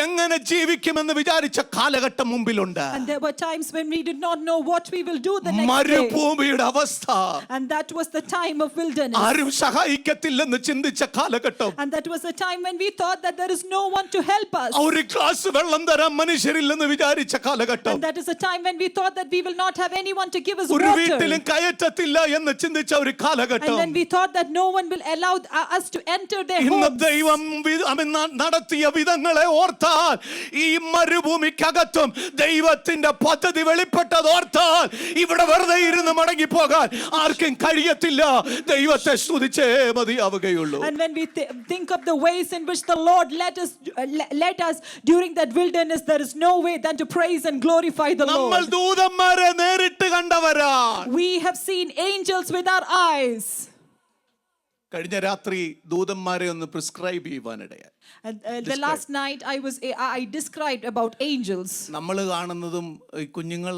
എങ്ങനെ ജീവിക്കുമെന്ന് വിചാരിച്ച കാലഘട്ടം മുമ്പിലുണ്ട്. And there were times when we did not know what we will do the next day. മരുഭൂമിയുടെ അവസ്ഥ. And that was the time of wilderness. ആരും സഹായിക്കത്തില്ലെന്ന് ചിന്തിച്ച കാലഘട്ടം. And that was the time when we thought that there is no one to help us. ഒരു glass വെള്ളം തരാൻ മനുഷ്യരില്ലെന്ന് വിചാരിച്ച കാലഘട്ടം. And that is the time when we thought that we will not have anyone to give us ഒരു water. വീട്ടിലും കയറ്റത്തില്ല എന്ന് ചിന്തിച്ച ഒരു കാലഘട്ടം. And then we thought that no one will allow us to enter their ഇന്ന് homes. ദൈവം നടത്തിയ വിധങ്ങളെ ഓർത്താൽ, ഈ മരുഭൂമിക്കകത്തും ദൈവത്തിന്റെ പദ്ധതി വെളിപ്പെട്ടത് ഓർത്താൽ ഇവിടെ വെറുതെ ഇരുന്ന് മടങ്ങിപ്പോകാൻ ആർക്കും കഴിയത്തില്ല. ദൈവത്തെ സ്തുതിച്ചേ മതിയാവുകയുള്ളൂ. And when we think of the ways in which the Lord led us during that wilderness, there is no way than to praise and glorify the നമ്മൾ Lord. ദൂതന്മാരെ നേരിട്ട് കണ്ടവരാണ്. We have seen angels with our eyes. കഴിഞ്ഞ രാത്രി ദൂതന്മാരെ ഒന്ന് prescribe ചെയ്യുവാനിടയായി. And the last night I described about angels. നമ്മൾ കാണുന്നതും കുഞ്ഞുങ്ങൾ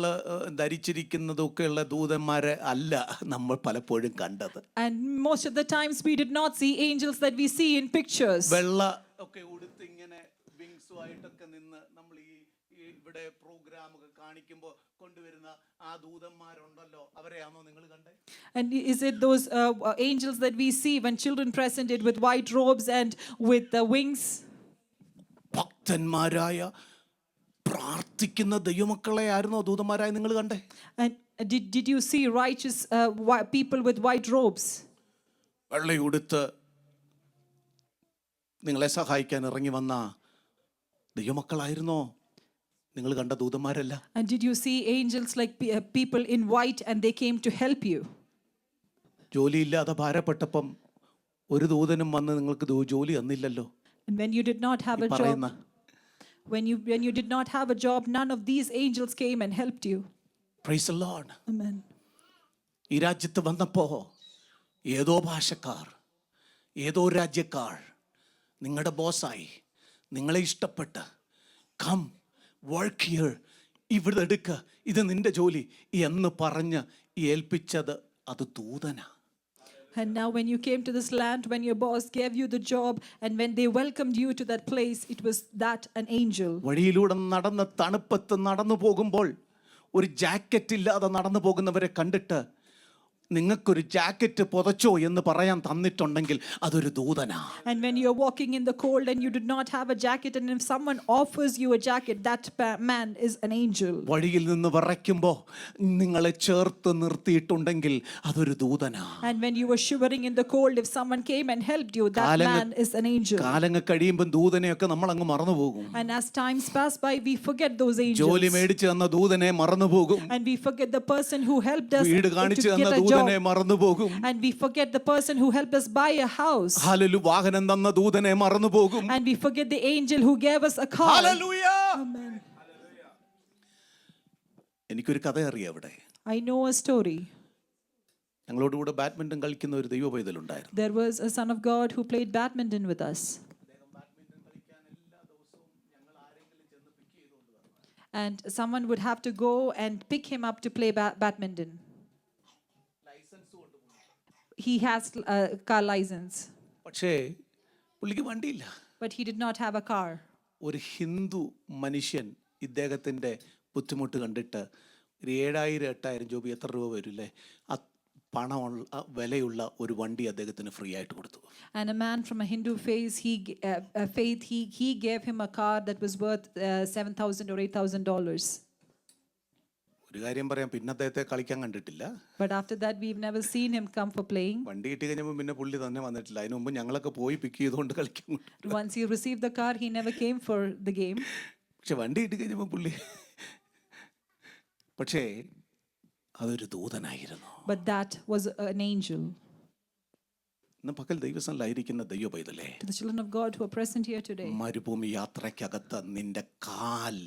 ധരിച്ചിരിക്കുന്നതും ഒക്കെയുള്ള ദൂതന്മാരെ അല്ല നമ്മൾ പലപ്പോഴും കണ്ടത്. And most of the times we did not see angels that we see in pictures. വെള്ള ഒക്കെ ഉടുത്ത് ഇങ്ങനെ വിങ്സുമായിട്ടൊക്കെ നിന്ന് നമ്മൾ ഇവിടെ പ്രോഗ്രാം ഒക്കെ കാണിക്കുമ്പോൾ കൊണ്ടുവരുന്ന ആ ദൂതന്മാരുണ്ടല്ലോ, അവരെയാണോ നിങ്ങൾ കണ്ടേ? And is it those angels that we see when children presented with white robes and with the wings? ഭക്തന്മാരായ പ്രാർത്ഥിക്കുന്ന ദൈവമക്കളെ ആയിരുന്നോ ദൂതന്മാരായി നിങ്ങൾ കണ്ടേ? And did you see righteous people with white robes? വെള്ളയുടുത്ത് നിങ്ങളെ സഹായിക്കാൻ ഇറങ്ങി വന്ന ദൈവമക്കളായിരുന്നോ നിങ്ങൾ കണ്ട ദൂതന്മാരല്ല? And did you see angels like people in white and they came to help you? ജോലിയില്ലാതെ ഭാരപ്പെട്ടപ്പം ഒരു ദൂതനും വന്ന് നിങ്ങൾക്ക് ജോലി തന്നില്ലല്ലോ. And when you did not have a job, when you did not have a job, none of these angels came and helped you. Praise the Lord. Amen. ഈ രാജ്യത്ത് വന്നപ്പോ ഏതോ ഭാഷക്കാർ, ഏതോ രാജ്യക്കാർ നിങ്ങളുടെ ബോസായി നിങ്ങളെ ഇഷ്ടപ്പെട്ട് കം വർക്ക് ഹിയർ, ഇവിടെ എടുക്ക, ഇത് നിന്റെ ജോലി എന്ന് പറഞ്ഞ് ഏൽപ്പിച്ചത് അത് ദൂതനാ. And now when you came to this land, when your boss gave you the job and when they welcomed you to that place, it was that an angel. വഴിയിലൂടെ നടന്ന് തണുപ്പത്ത് നടന്നു പോകുമ്പോൾ ഒരു ജാക്കറ്റ് ഇല്ലാതെ നടന്നു പോകുന്നവരെ കണ്ടിട്ട് നിങ്ങൾക്കൊരു ജാക്കറ്റ് പുതച്ചോ എന്ന് പറയാൻ തന്നിട്ടുണ്ടെങ്കിൽ അതൊരു ദൂതനാ. And when you're walking in the cold and you did not have a jacket, and if someone offers you a jacket, that man is an angel. വഴിയിൽ നിന്ന് വിറയ്ക്കുമ്പോൾ നിങ്ങളെ ചേർത്ത് നിർത്തിയിട്ടുണ്ടെങ്കിൽ അതൊരു ദൂതനാ. And when you were shivering in the cold, if someone came and helped you, that man is an angel. കാലങ്ങൾ കഴിയുമ്പോൾ ദൂതനെയൊക്കെ നമ്മൾ അങ്ങ് മറന്നുപോകും. And as times pass by, we forget those angels. ജോലി മേടിച്ചു തന്ന ദൂതനെ മറന്നുപോകും. And we forget the person who helped us വീട് കാണിച്ചു to തന്ന get a job. മറന്നുപോകും. And we forget the person who helped us buy a house. Hallelujah. വാഹനം തന്ന ദൂതനെ മറന്നുപോകും. And we forget the angel who gave us a car. Hallelujah. Amen. എനിക്കൊരു കഥ അറിയാം. അവിടെ I know a story. ഞങ്ങളോട് കൂടെ badminton കളിക്കുന്ന ഒരു ദൈവ പൈതലുണ്ടായിരുന്നു. There was a son of God who played badminton with us. And someone would have to go and pick him up to play badminton. he has a car license, പക്ഷേ പുള്ളിക്ക് വണ്ടിയില്ല. but he did not have a car. ഒരു ഹിന്ദു മനുഷ്യൻ ഇദ്ദേഹത്തിൻ്റെ ബുദ്ധിമുട്ട് കണ്ടിട്ട് ഒരു 7,000-8,000 രൂപ, എത്ര രൂപ വരില്ലേ, പണമുള്ള വിലയുള്ള ഒരു വണ്ടി അദ്ദേഹത്തിന് ഫ്രീ ആയിട്ട് കൊടുത്തു. And a man from a Hindu faith, he gave him a car that was worth $7,000 or $8,000. ഒരു കാര്യം പറയാം, പിന്നെ അദ്ദേഹത്തെ കളിക്കാൻ കണ്ടിട്ടില്ല. But after that, we've never seen him come for playing. വണ്ടി കിട്ടി കഴിഞ്ഞപ്പോൾ പിന്നെ പുള്ളി തന്നെ വന്നിട്ടില്ല. അതിന് മുമ്പ് ഞങ്ങളൊക്കെ പോയി പിക്ക് ചെയ്തുകൊണ്ട് കളിക്കാൻ. Once he received the car, he never came for the game. പക്ഷെ വണ്ടി കിട്ടി കഴിഞ്ഞപ്പോൾ പുള്ളി, പക്ഷേ അതൊരു ദൂതനായിരുന്നു. But that was an angel. ഇന്ന് പകൽ ദൈവസന്നിധിയിലായിരിക്കുന്ന ദൈവ പൈതലേ, To the children of God who are present here today, മരുഭൂമി യാത്രയ്ക്കകത്ത് നിന്റെ കാൽ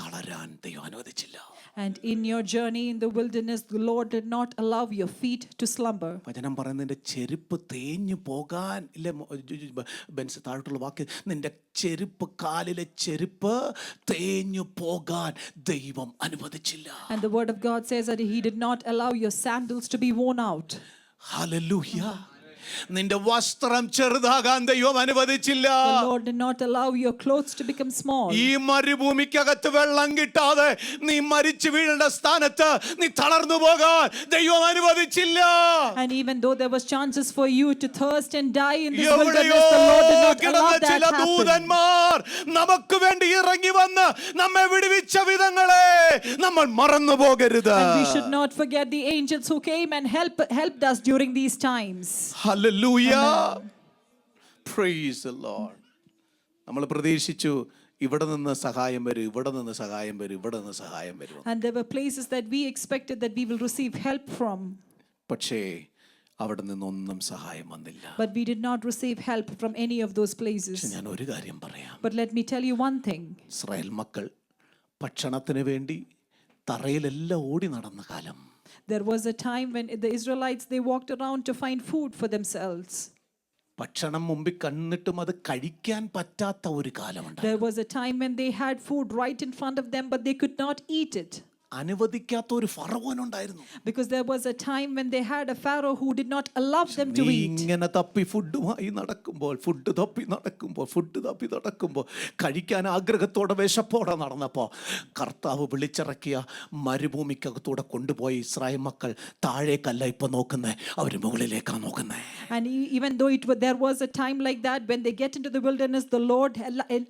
തളരാൻ ദൈവം അനുവദിച്ചില്ല. and in your journey in the wilderness, the Lord did not allow your feet to slumber. വചനം പറയുന്നത് നിന്റെ ചെരുപ്പ് തേഞ്ഞു പോകാൻ ഇല്ലേ, ബെൻസ് താഴോട്ടുള്ള വാക്ക്, നിന്റെ ചെരുപ്പ്, കാലിലെ ചെരുപ്പ് തേഞ്ഞു പോകാൻ ദൈവം അനുവദിച്ചില്ല. And the word of God says that he did not allow your sandals to be worn out. Hallelujah. നിന്റെ വസ്ത്രം ചെറുതാകാൻ ദൈവം അനുവദിച്ചില്ല. The Lord did not allow your clothes to become small. ഈ മരുഭൂമിക്കകത്ത് വെള്ളം കിട്ടാതെ നീ മരിച്ചു വീഴേണ്ട സ്ഥാനത്ത് നീ തളർന്നു പോകാൻ ദൈവം അനുവദിച്ചില്ല. And even though there was chances for you to thirst and die in this wilderness, the Lord did not allow that ചില to happen. ദൂതന്മാർ നമുക്ക് വേണ്ടി ഇറങ്ങി വന്ന് നമ്മെ വിടുവിച്ച വിധങ്ങളെ നമ്മൾ മറന്നു പോകരുത്. And we should not forget the angels who came and helped us during these times. Hallelujah. Praise the Lord. നമ്മൾ പ്രതീക്ഷിച്ചു ഇവിടെ നിന്ന് സഹായം വരും, ഇവിടെ നിന്ന് സഹായം വരും, ഇവിടെ നിന്ന് സഹായം വരും. And there were places that we expected that we will receive help from. പക്ഷേ അവിടെ നിന്നൊന്നും സഹായം വന്നില്ല. But we did not receive help from any of those places. ഞാൻ ഒരു കാര്യം പറയാം. But let me tell you one thing. Israel മക്കൾ ഭക്ഷണത്തിന് വേണ്ടി തറയിലെല്ലാം ഓടി നടന്ന കാലം. There was a time when the Israelites, they walked around to find food for themselves. ഭക്ഷണം മുമ്പിൽ കണ്ടിട്ടും അത് കഴിക്കാൻ പറ്റാത്ത ഒരു കാലമുണ്ട്. There was a time when they had food right in front of them, but they could not eat it. അനുവദിക്കാത്ത ഒരു ഫറവോൻ ഉണ്ടായിരുന്നു. Because there was a time when they had a Pharaoh who did not allow them to eat. ഇങ്ങനെ തപ്പി ഫുഡുമായി നടക്കുമ്പോൾ, food തപ്പി നടക്കുമ്പോൾ കഴിക്കാൻ ആഗ്രഹത്തോടെ വിശപ്പോടെ നടന്നപ്പോൾ കർത്താവ് വിളിച്ചിറക്കിയ മരുഭൂമിക്കകത്തൂടെ കൊണ്ടുപോയി ഇസ്രായേൽ മക്കൾ താഴേക്കല്ല ഇപ്പൊ നോക്കുന്നേ, അവർ മുകളിലേക്കാണ് നോക്കുന്നേ. And even though there was a time like that, when they get into the wilderness, the Lord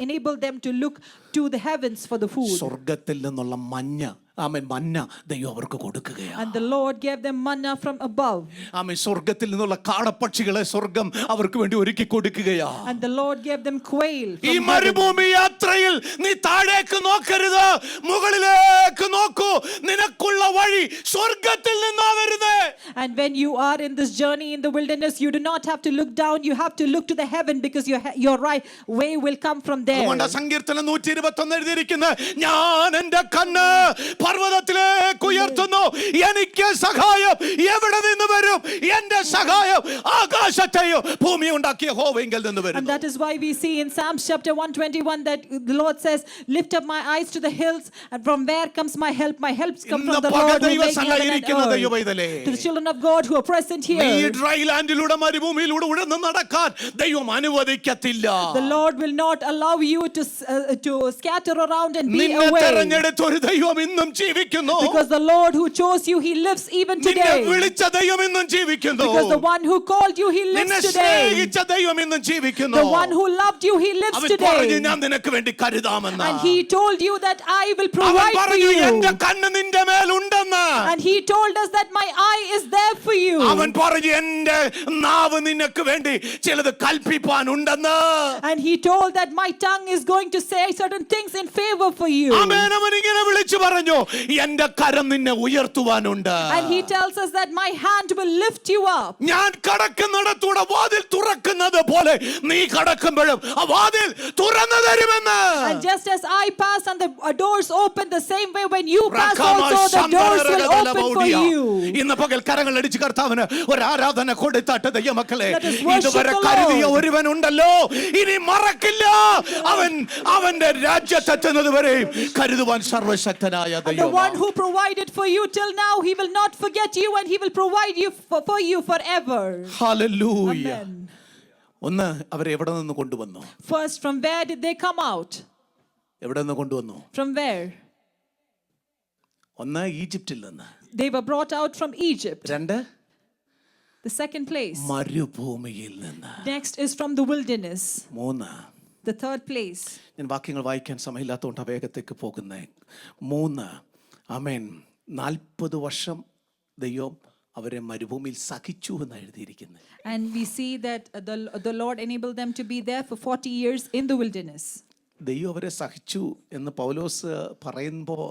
enabled them to look to the heavens for the food. സ്വർഗ്ഗത്തിൽ നിന്നുള്ള മന്ന ദൈവം അവർക്ക് കൊടുക്കുകയാണ്. And the Lord gave them manna from above. സ്വർഗ്ഗത്തിൽ നിന്നുള്ള കാടപ്പക്ഷികളെ സ്വർഗ്ഗം അവർക്ക് വേണ്ടി ഒരുക്കി കൊടുക്കുകയാണ്. And the Lord gave them quail. ഈ മരുഭൂമി യാത്രയിൽ നീ താഴേക്ക് നോക്കരുത്, മുകളിലേക്ക് നോക്കൂ. നിനക്കുള്ള വഴി സ്വർഗ്ഗത്തിൽ നിന്നാ വരുന്നേ. And when you are in this journey in the wilderness, you do not have to look down, you have to look to the heaven, because your right way will come from there. അതുകൊണ്ട് സങ്കീർത്തനം 121 എഴുതിയിരിക്കുന്നത്, ഞാൻ എൻ്റെ കണ്ണ് പർവ്വതത്തിലേക്ക് ഉയർത്തുന്നു, എനിക്ക് സഹായം എവിടെ നിന്ന് വരും? എൻ്റെ സഹായം ആകാശത്തെയോ ഭൂമി ഉണ്ടാക്കിയ യഹോവയിൽ നിന്ന് വരും. And that is why we see in Psalms chapter 121 that the Lord says, lift up my eyes to the hills, and from where comes my help? My help comes from the Lord who made heaven and earth. To the children of God who are present here, ഈ dry ലാൻഡിലൂടെ മരുഭൂമിയിലൂടെ ഉഴന്ന് നടക്കാൻ ദൈവം അനുവദിക്കത്തില്ല. The Lord will not allow you to scatter around and be നിന്നെ away. തെരഞ്ഞെടുത്ത ഒരു ദൈവം ഇന്നും ജീവിക്കുന്നു. Because the Lord who chose you, he lives even നിന്നെ today. വിളിച്ച ദൈവം ഇന്നും ജീവിക്കുന്നു. Because the one who called you, he lives നിന്നെ today. സ്നേഹിച്ച ദൈവം ഇന്നും ജീവിക്കുന്നു. The one who loved you, he lives അവൻ പറഞ്ഞു, today. ഞാൻ നിനക്ക് വേണ്ടി കരുതാമെന്ന്. And he told you that I will അവൻ provide for പറഞ്ഞു, എൻ്റെ you. കണ്ണ് നിന്റെ മേലുണ്ടെന്ന്. And he told us that my eye is there for you. അവൻ പറഞ്ഞു, എൻ്റെ നാവ് നിനക്ക് വേണ്ടി ചിലത് കൽപ്പിപ്പാനുണ്ടെന്ന്. And he told that my tongue is going to say certain things in favor for you. ആമേൻ. അവൻ ഇങ്ങനെ വിളിച്ചു പറഞ്ഞു, എൻ്റെ കരം നിന്നെ ഉയർത്തുവാനുണ്ട്. And he tells us that my hand will lift you up. ഞാൻ കടക്കുന്നിടത്തൂടെ വാതിൽ തുറക്കുന്നത് പോലെ നീ കടക്കുമ്പോഴും ആ വാതിൽ തുറന്നു തരുമെന്ന്. And just as I pass and the doors open, the same way when you pass also the doors will open for you. ഇന്ന് പകൽ കരങ്ങൾ അടിച്ച് കർത്താവിന് ഒരു ആരാധന കൊടുത്താട്ട് ദൈവമക്കളെ, Let us worship ഇതുവരെ the Lord. കരുതിയ ഒരുവനുണ്ടല്ലോ, ഇനി മറക്കില്ല. അവൻ അവന്റെ രാജ്യത്തെത്തുന്നത് വരെയും കരുതുവാൻ സർവശക്തനായ And the one who provided for you till now, he will not forget you and he will provide you for you forever. Hallelujah. Amen. ഒന്ന് അവരെ എവിടെ നിന്ന് കൊണ്ടുവന്നു? First, from where did they come out? എവിടെ നിന്ന് കൊണ്ടുവന്നു? From where? ഒന്ന് ഈജിപ്തിൽ നിന്ന്. They were brought out from Egypt. രണ്ട് The second place. മരുഭൂമിയിൽ നിന്ന്. Next is from the wilderness. മൂന്ന് The third place. ഞാൻ വാക്യങ്ങൾ വായിക്കാൻ സമയമില്ലാത്തതുകൊണ്ട് വേഗത്തേക്ക് പോകുന്നേ. മൂന്ന് ആമേൻ 40 വർഷം ദൈവം അവരെ മരുഭൂമിയിൽ സഹിച്ചു എന്ന് എഴുതിയിരിക്കുന്നത്. And we see that the Lord enabled them to be there for 40 years in the wilderness. ദൈവം അവരെ സഹിച്ചു എന്ന് പൗലോസ് പറയുമ്പോൾ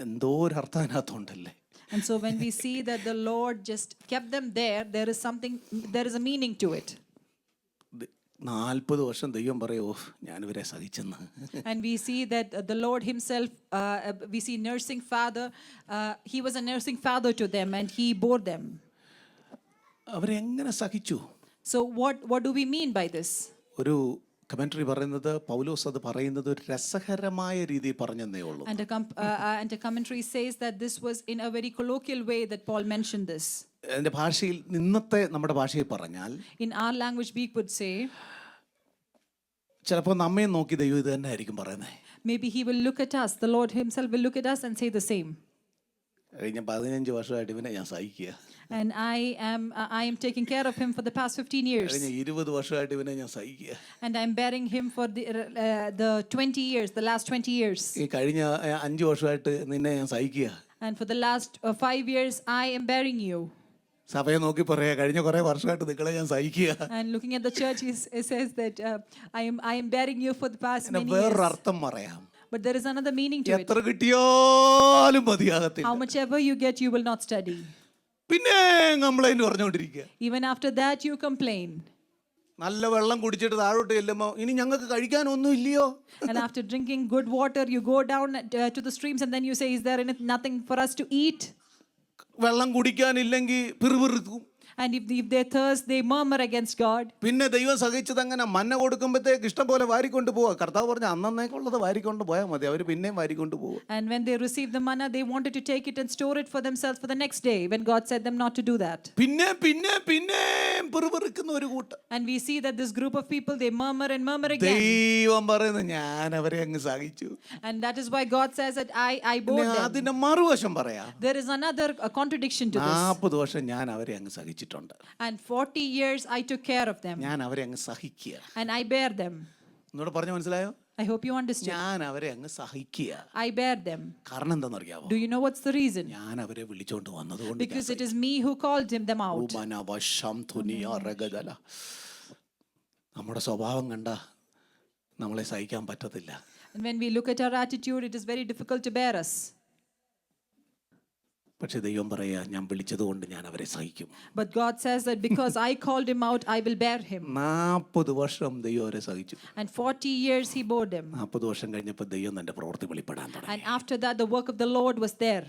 എന്തോ ഒരു അർത്ഥം അതിനകത്തുണ്ടല്ലേ. And so when we see that the Lord just kept them there, there is a meaning to it. 40 വർഷം ദൈവം പറയോ ഞാനിവരെ സഹിച്ചെന്ന്. And we see that the Lord himself, we see nursing father, he was a nursing father to them and he bore them. അവരെ എങ്ങനെ സഹിച്ചു? So what do we mean by this? ഒരു commentary പറയുന്നത് പൗലോസ് അത് പറയുന്നത് ഒരു രസകരമായ രീതിയിൽ പറഞ്ഞെന്നേ ഉള്ളൂ. And a commentary says that this was in a very colloquial way that Paul mentioned this. അതിന്റെ ഭാഷയിൽ ഇന്നത്തെ നമ്മുടെ ഭാഷയിൽ പറഞ്ഞാൽ In our language we could say, ചിലപ്പോൾ നമ്മെ നോക്കി ദൈവം ഇത് തന്നെ ആയിരിക്കും പറയുന്നത്. maybe he will look at us, the Lord himself will look at us and say the same. കഴിഞ്ഞ 15 വർഷമായിട്ട് ഇവനെ ഞാൻ സഹിക്കുക. And I am taking care of him for the past 15 years. കഴിഞ്ഞ 20 വർഷമായിട്ട് ഇവനെ ഞാൻ സഹിക്കുക. And I'm bearing him for the 20 years, the last 20 years. ഈ കഴിഞ്ഞ 5 വർഷമായിട്ട് നിന്നെ ഞാൻ സഹിക്കുക. And for the last 5 years I am bearing you. സഭയെ നോക്കി പറയാ കഴിഞ്ഞ കുറെ വർഷമായിട്ട് നിങ്ങളെ ഞാൻ സഹിക്കുക. And looking at the church, it says that I am bearing you for the past many years. വേറൊരു അർത്ഥം പറയാം. But there is another meaning to it. എത്ര കിട്ടിയാലും മതിയാകത്തില്ല. How much ever you get, you will not study. പിന്നെ complaint പറഞ്ഞുകൊണ്ടിരിക്കുക. Even after that you complain. നല്ല വെള്ളം കുടിച്ചിട്ട് താഴോട്ട് ചെല്ലുമ്പോ ഇനി ഞങ്ങൾക്ക് കഴിക്കാനൊന്നും ഇല്ലയോ? And after drinking good water, you go down to the streams and then you say, is there nothing for us to eat? വെള്ളം കുടിക്കാനില്ലെങ്കിൽ പിറുപിറുക്കും. And if they thirst, they murmur against God. പിന്നെ ദൈവം സഹിച്ചത് അങ്ങനെ മന്ന കൊടുക്കുമ്പോഴത്തേക്ക് ഇഷ്ടം പോലെ വാരിക്കൊണ്ട് പോവാ. കർത്താവ് പറഞ്ഞ അന്നേക്കുള്ളത് വാരിക്കൊണ്ട് പോയാൽ മതി, അവർ പിന്നെയും വാരിക്കൊണ്ട് പോകും. And when they received the manna, they wanted to take it and store it for themselves for the next day, when God said them not to do that. പിന്നെ പിറുപിറുക്കുന്ന ഒരു കൂട്ടം. And we see that this group of people, they murmur and murmur again. ദൈവം പറയുന്നത് ഞാൻ അവരെ അങ്ങ് സഹിച്ചു. And that is why God says that I bore them. അതിന്റെ മറുവശം പറയാം. There is another contradiction to this. 40 വർഷം ഞാൻ അവരെ അങ്ങ് സഹിച്ചിട്ടുണ്ട്. And 40 years I took care of them. ഞാൻ അവരെ അങ്ങ് സഹിക്കുക. And I bear them. എന്നോട് പറഞ്ഞു മനസ്സിലായോ? I hope you understand. ഞാൻ അവരെ അങ്ങ് സഹിക്കുക. I bear them. കാരണം എന്താണെന്നറിയാമോ? Do you know what's the reason? ഞാൻ അവരെ വിളിച്ചോണ്ട് വന്നതുകൊണ്ട്. Because it is me who called them out. നമ്മുടെ സ്വഭാവം കണ്ട നമ്മളെ സഹിക്കാൻ പറ്റത്തില്ല. And when we look at our attitude, it is very difficult to bear us. പക്ഷേ ദൈവം പറയാ ഞാൻ വിളിച്ചതുകൊണ്ട് ഞാൻ അവരെ സഹിക്കും. But God says that because I called him out, I will bear him. 40 വർഷം ദൈവം അവരെ സഹിച്ചു. And 40 years he bore them. 40 വർഷം കഴിഞ്ഞപ്പോൾ ദൈവം തന്റെ പ്രവൃത്തി വെളിപ്പെടാൻ തുടങ്ങി. And after that the work of the Lord was there.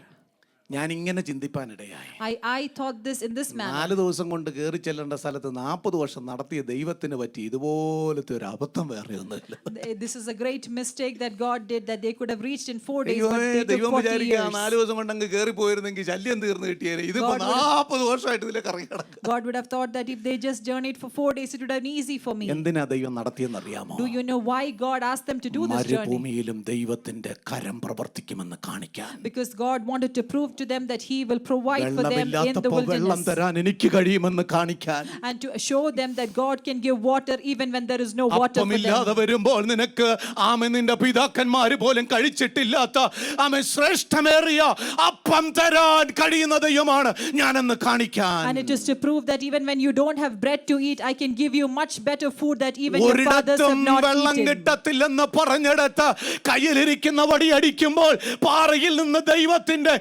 ഞാൻ ഇങ്ങനെ ചിന്തിപ്പാനിടയായി. I thought this in this manner. 4 ദിവസം കൊണ്ട് കയറി ചെല്ലേണ്ട സ്ഥലത്ത് 40 വർഷം നടത്തിയ ദൈവത്തിന് പറ്റി ഇതുപോലത്തെ ഒരു അബദ്ധം വേറെ ഒന്നുമില്ല. This is a great mistake that God did, that they could have reached in 4 days, but they took ദൈവം 40 വിചാരിക്കുക years. 4 ദിവസം കൊണ്ട് അങ്ങ് കയറി പോയിരുന്നെങ്കിൽ ശല്യം തീർന്നു കിട്ടിയേനെ. ഇതിപ്പോ 40 വർഷമായിട്ട് ഇതിലെ കറങ്ങി കിടക്കുക. God would have thought that if they just journeyed for 4 days, it would have been easy for me. എന്തിനാ ദൈവം നടത്തിയെന്ന് അറിയാമോ? Do you know why God asked them to do this journey? മരുഭൂമിയിലും ദൈവത്തിന്റെ കരം പ്രവർത്തിക്കുമെന്ന് കാണിക്കാൻ. Because God wanted to prove to them that he will provide for them in the വെള്ളം wilderness. തരാൻ എനിക്ക് കഴിയുമെന്ന് കാണിക്കാൻ. And to show them that God can give water even when there is no water for അപ്പമില്ലാതെ them. വരുമ്പോൾ നിനക്ക് ആമേ നിന്റെ പിതാക്കന്മാര് പോലും കഴിച്ചിട്ടില്ലാത്ത ആമേ ശ്രേഷ്ഠമേറിയ അപ്പം തരാൻ കഴിയുന്ന ദൈവമാണ് ഞാനെന്ന് കാണിക്കാൻ. And it is to prove that even when you don't have bread to eat, I can give you much better food that even your fathers have not വെള്ളം eaten. കിട്ടത്തില്ലെന്ന് പറഞ്ഞെടുത്ത് കയ്യിലിരിക്കുന്ന വടി അടിക്കുമ്പോൾ പാറയിൽ നിന്ന് ദൈവത്തിന്റെ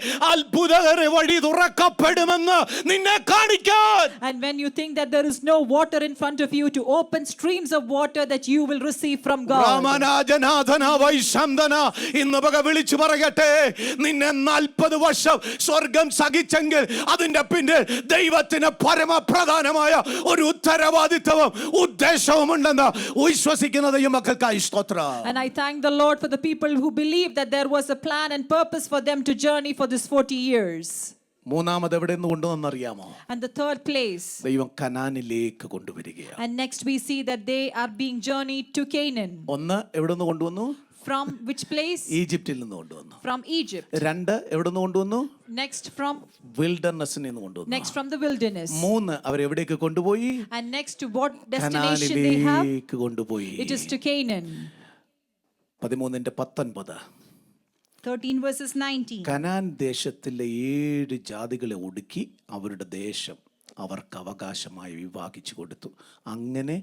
അത്ഭുതകര വഴി തുറക്കപ്പെടുമെന്ന് നിന്നെ കാണിക്കാൻ. And when you think that there is no water in front of you, to open streams of water that you will receive from God. രാമനാജനാഥന വൈശന്തന ഇന്ന് പക വിളിച്ചു പറയട്ടെ, നിന്നെ 40 വർഷം സ്വർഗം സഹിച്ചെങ്കിൽ അതിന്റെ പിന്നിൽ ദൈവത്തിന് പരമപ്രധാനമായ ഒരു ഉത്തരവാദിത്വവും ഉദ്ദേശവും ഉണ്ടെന്ന് വിശ്വസിക്കുന്നത് ഈ മക്കൾക്കായി സ്തോത്രം. And I thank the Lord for the people who believe that there was a plan and purpose for them to journey for this 40 years. മൂന്നാമത് എവിടെ നിന്ന് കൊണ്ടുവന്നറിയാമോ? And the third place, ദൈവം കനാനിലേക്ക് കൊണ്ടുവരികയാണ്. and next we see that they are being journeyed to Canaan. ഒന്ന് എവിടെ നിന്ന് കൊണ്ടുവന്നു? From which place? ഈജിപ്തിൽ നിന്ന് കൊണ്ടുവന്നു. From Egypt. രണ്ട് എവിടെ നിന്ന് കൊണ്ടുവന്നു? Next from വിൽഡർനെസ്സിൽ നിന്ന് കൊണ്ടുവന്നു. next from the wilderness. മൂന്ന് അവരെവിടേക്ക് കൊണ്ടുപോയി? And next to what destination they have? കനാനിലേക്ക് കൊണ്ടുപോയി. It is to Canaan. 13:19 13 verses 19. Canaan ദേശത്തിലെ 7 ജാതികളെ ഒടുക്കി അവരുടെ ദേശം അവർക്ക് അവകാശമായി വിഭാഗിച്ചു കൊടുത്തു. അങ്ങനെ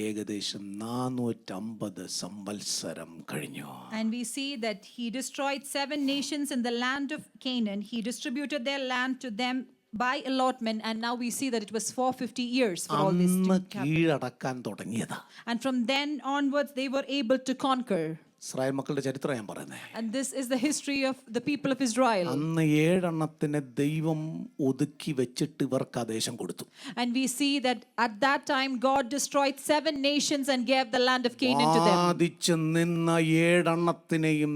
ഏകദേശം 450 സംവത്സരം കഴിഞ്ഞു. And we see that he destroyed 7 nations in the land of Canaan. He distributed their land to them by allotment, and now we see that it was 450 years for all this to happen. കീഴടക്കാൻ തുടങ്ങിയതാ. And from then onwards they were able to conquer. Israel മക്കളുടെ ചരിത്രം ഞാൻ പറയുന്നത്. And this is the history of the people of Israel. അന്ന് 7 എണ്ണത്തിനെ ദൈവം ഒതുക്കി വെച്ചിട്ട് ഇവർക്ക് ആ ദേശം കൊടുത്തു. And we see that at that time God destroyed 7 nations and gave the land of Canaan to them. വാദിച്ച് നിന്ന 7 എണ്ണത്തിനെയും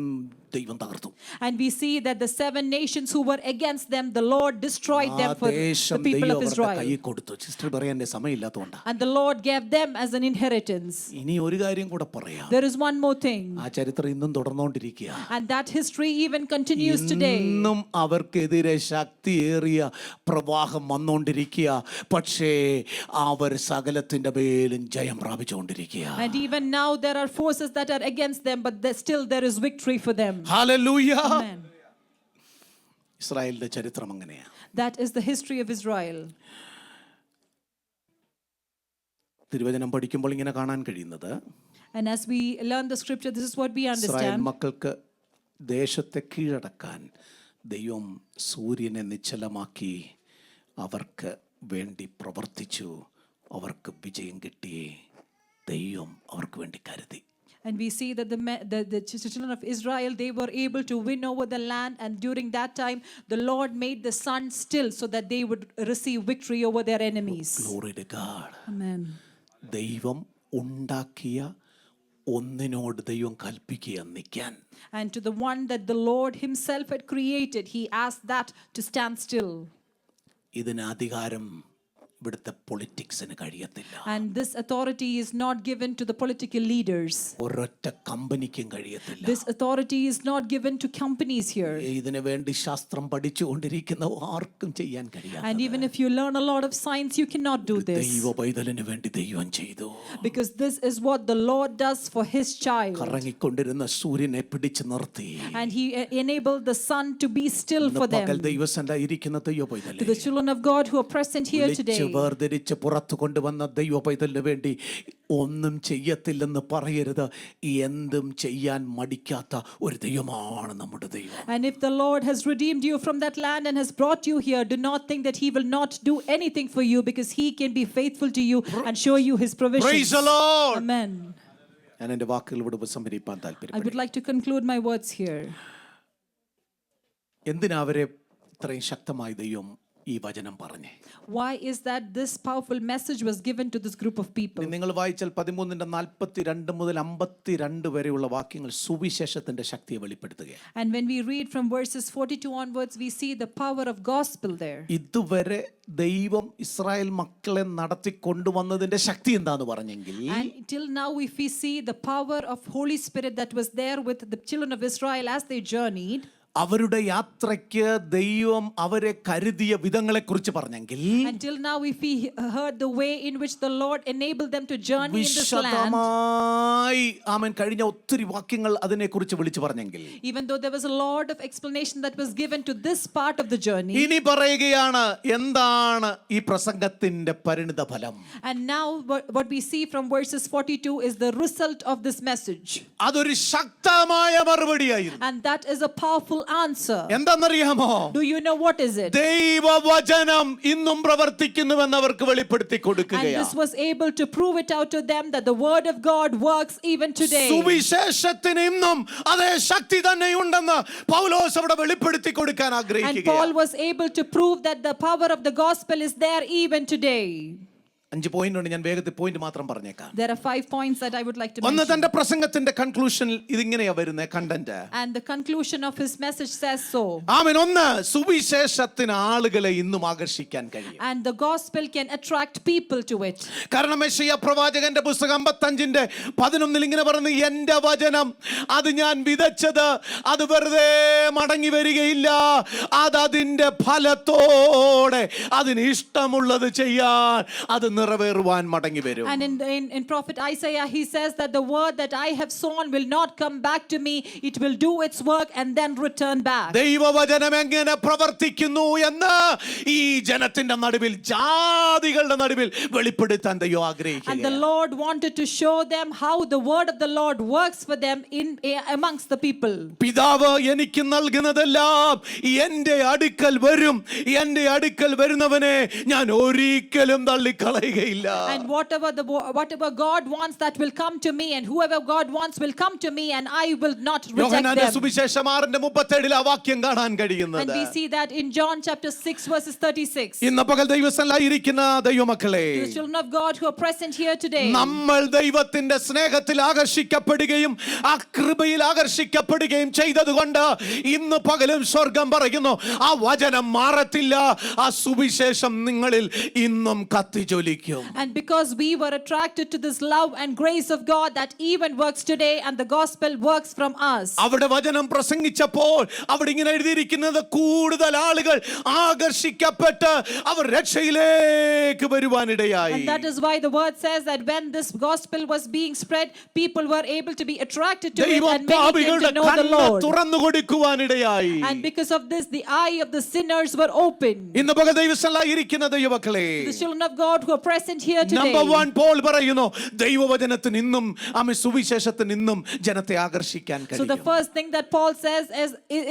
ദൈവം തകർത്തു. And we see that the 7 nations who were against them, the Lord destroyed them for the people of Israel. കൈ കൊടുത്തു. Sister പറയാൻ എൻ്റെ സമയമില്ലാത്തതുകൊണ്ടാണ്. And the Lord gave them as an inheritance. ഇനി ഒരു കാര്യം കൂടെ പറയാം. There is one more thing. ആ ചരിത്രം ഇന്നും തുടർന്നുകൊണ്ടിരിക്കുക. And that history even continues today. ഇന്നും അവർക്കെതിരെ ശക്തിയേറിയ പ്രവാഹം വന്നുകൊണ്ടിരിക്കുക. പക്ഷേ അവർ സകലത്തിന്റെ മേലും ജയം പ്രാപിച്ചുകൊണ്ടിരിക്കുക. And even now there are forces that are against them, but still there is victory for them. Hallelujah. Amen. ഇസ്രായേലിന്റെ ചരിത്രം അങ്ങനെയാ. That is the history of Israel. തിരുവചനം പഠിക്കുമ്പോൾ ഇങ്ങനെ കാണാൻ കഴിയുന്നത്, And as we learn the scripture, this is what we Israel understand. മക്കൾക്ക് ദേശത്തെ കീഴടക്കാൻ ദൈവം സൂര്യനെ നിശ്ചലമാക്കി അവർക്ക് വേണ്ടി പ്രവർത്തിച്ചു. അവർക്ക് വിജയം കിട്ടി. ദൈവം അവർക്ക് വേണ്ടി കരുതി. And we see that the children of Israel, they were able to win over the land, and during that time the Lord made the sun still so that they would receive victory over their enemies. Glory to God. Amen. ദൈവം ഉണ്ടാക്കിയ ഒന്നിനോട് ദൈവം കൽപ്പിക്കുക നിൽക്കാൻ. And to the one that the Lord himself had created, he asked that to stand still. ഇതിന് അധികാരം ഇവിടുത്തെ പൊളിറ്റിക്സിന് കഴിയത്തില്ല. And this authority is not given to the political leaders. ഒരൊറ്റ കമ്പനിക്കും കഴിയത്തില്ല. This authority is not given to companies here. ഇതിനു വേണ്ടി ശാസ്ത്രം പഠിച്ചുകൊണ്ടിരിക്കുന്ന ആർക്കും ചെയ്യാൻ കഴിയാത്ത. And even if you learn a lot of science, you cannot do this. ദൈവ പൈതലിന് വേണ്ടി ദൈവം ചെയ്തു. Because this is what the Lord does for his child. കറങ്ങിക്കൊണ്ടിരുന്ന സൂര്യനെ പിടിച്ചു നിർത്തി. And he enabled the sun to be still for them. പകൽ ദൈവസന്നിധിയിൽ ഇരിക്കുന്ന ദൈവ പൈതലേ, To the children of God who are present here today, വേർതിരിച്ച് പുറത്തു കൊണ്ടുവന്ന ദൈവ പൈതലിന് വേണ്ടി ഒന്നും ചെയ്യത്തില്ലെന്ന് പറയരുത്. എന്തും ചെയ്യാൻ മടിക്കാത്ത ഒരു ദൈവമാണ് നമ്മുടെ ദൈവം. and if the Lord has redeemed you from that land and has brought you here, do not think that he will not do anything for you, because he can be faithful to you and show you his provisions. Praise the Lord. Amen. ഞാൻ എൻ്റെ വാക്കുകൾ ഇവിടെ ഉപസംഹരിക്കാൻ I would താല്പര്യപ്പെടുന്നു. like to conclude my words here. എന്തിനാ അവരെ ഇത്രയും ശക്തമായി ദൈവം ഈ വചനം പറഞ്ഞേ? Why is that this powerful message was given to this group of people? നിങ്ങൾ വായിച്ചാൽ 13:42 മുതൽ 52 വരെയുള്ള വാക്യങ്ങൾ സുവിശേഷത്തിന്റെ ശക്തിയെ വെളിപ്പെടുത്തുകയാണ്. And when we read from verses 42 onwards, we see the power of gospel there. ഇതുവരെ ദൈവം ഇസ്രായേൽ മക്കളെ നടത്തി കൊണ്ടുവന്നതിന്റെ ശക്തി എന്താന്ന് പറഞ്ഞെങ്കിൽ, And till now, if we see the power of Holy Spirit that was there with the children of Israel as they journeyed, അവരുടെ യാത്രയ്ക്ക് ദൈവം അവരെ കരുതിയ വിധങ്ങളെ കുറിച്ച് പറഞ്ഞെങ്കിൽ, until now if we heard the way in which the Lord enabled them to journey in this land, വിശദമായി ആമേൻ കഴിഞ്ഞ ഒത്തിരി വാക്യങ്ങൾ അതിനെക്കുറിച്ച് വിളിച്ചു പറഞ്ഞെങ്കിൽ, even though there was a lot of explanation that was given to this part of the journey, ഇനി പറയുകയാണ് എന്താണ് ഈ പ്രസംഗത്തിന്റെ പരിണിത ഫലം. and now what we see from verses 42 is the result of this message, അതൊരു ശക്തമായ മറുപടിയായിരുന്നു. and that is a powerful will answer. എന്താണെന്നറിയാമോ? Do you know what is it? ദൈവവചനം ഇന്നും പ്രവർത്തിക്കുന്നുവെന്ന് അവർക്ക് വെളിപ്പെടുത്തി And കൊടുക്കുകയാണ്. this was able to prove it out to them that the word of God works even today. സുവിശേഷത്തിന് ഇന്നും അതേ ശക്തി തന്നെ ഉണ്ടെന്ന് പൗലോസ് അവിടെ വെളിപ്പെടുത്തി കൊടുക്കാൻ And ആഗ്രഹിക്കുകയാണ്. Paul was able to prove that the power of the gospel is there even today. 5 point ഉണ്ട്, ഞാൻ വേഗത്തിൽ പോയിന്റ് മാത്രം പറഞ്ഞേക്കാം. There are 5 points that I would like to ഒന്ന്, mention. തന്റെ പ്രസംഗത്തിന്റെ കൺക്ലൂഷനിൽ ഇതിങ്ങനെയാ വരുന്നത് content. And the conclusion of his message says so. ആമേൻ. ഒന്ന്, സുവിശേഷത്തിന് ആളുകളെ ഇന്നും ആകർഷിക്കാൻ കഴിയും. And the gospel can attract people to it. കാരണം യെശയ്യാ പ്രവാചകന്റെ പുസ്തകം 55:11 ഇങ്ങനെ പറയുന്നു, എന്റെ വചനം അത് ഞാൻ വിതച്ചത് അത് വെറുതെ മടങ്ങി വരികയില്ല, അത് അതിന്റെ ഫലത്തോടെ അതിന് ഇഷ്ടമുള്ളത് ചെയ്യാൻ അത് നിറവേറുവാൻ മടങ്ങി വരും. And in prophet Isaiah he says that the word that I have sown will not come back to me, it will do its work and then return back. ദൈവവചനം എങ്ങനെ പ്രവർത്തിക്കുന്നു എന്ന് ഈ ജനത്തിന്റെ നടുവിൽ, ജാതികളുടെ നടുവിൽ വെളിപ്പെടുത്താൻ ദൈവം And ആഗ്രഹിക്കുന്നു. the Lord wanted to show them how the word of the Lord works for them amongst the people. പിതാവ് എനിക്ക് നൽകുന്നതെല്ലാം എന്റെ അടുക്കൽ വരും, എന്റെ അടുക്കൽ വരുന്നവനെ ഞാൻ ഒരിക്കലും തള്ളിക്കളയുകയില്ല. And whatever God wants that will come to me, and whoever God wants will come to me, and I will not reject യോഹന്നാന്റെ them. സുവിശേഷം 6:37 ആ വാക്യം കാണാൻ And കഴിയുന്നത്. we see that in John chapter 6 verses 36. ഇന്ന് പകൽ ദൈവസന്നിധിയിലിരിക്കുന്ന ദൈവമക്കളെ, To the children of God who are present here today, നമ്മൾ ദൈവത്തിന്റെ സ്നേഹത്തിൽ ആകർഷിക്കപ്പെടുകയും ആ കൃപയിൽ ആകർഷിക്കപ്പെടുകയും ചെയ്തതുകൊണ്ട് ഇന്ന് പകലും സ്വർഗം പറയുന്നു, ആ വചനം മാറത്തില്ല, ആ സുവിശേഷം നിങ്ങളിൽ ഇന്നും കത്തിജ്വലിക്കും. and because we were attracted to this love and grace of God that even works today, and the gospel works from us. അവിടെ വചനം പ്രസംഗിച്ചപ്പോൾ അവിടെ ഇങ്ങനെ എഴുതിയിരിക്കുന്നത്, കൂടുതൽ ആളുകൾ ആകർഷിക്കപ്പെട്ട് അവർ രക്ഷയിലേക്ക് വരുവാനിടയായി. And that is why the word says that when this gospel was being spread, people were able to be attracted to it, ദൈവം and many came പാപികളുടെ to know the കണ്ണ് Lord. തുറന്നു കൊടുക്കുവാനിടയായി. And because of this, the eye of the sinners were open. ഇന്ന് പകൽ ദൈവസന്നിധിയിലിരിക്കുന്ന ദൈവമക്കളെ, The children of God who are present here today. Number 1 Paul പറയുന്നു, ദൈവവചനത്തിന് ഇന്നും സുവിശേഷത്തിന് ഇന്നും ജനത്തെ ആകർഷിക്കാൻ So the കഴിയും. first thing that Paul says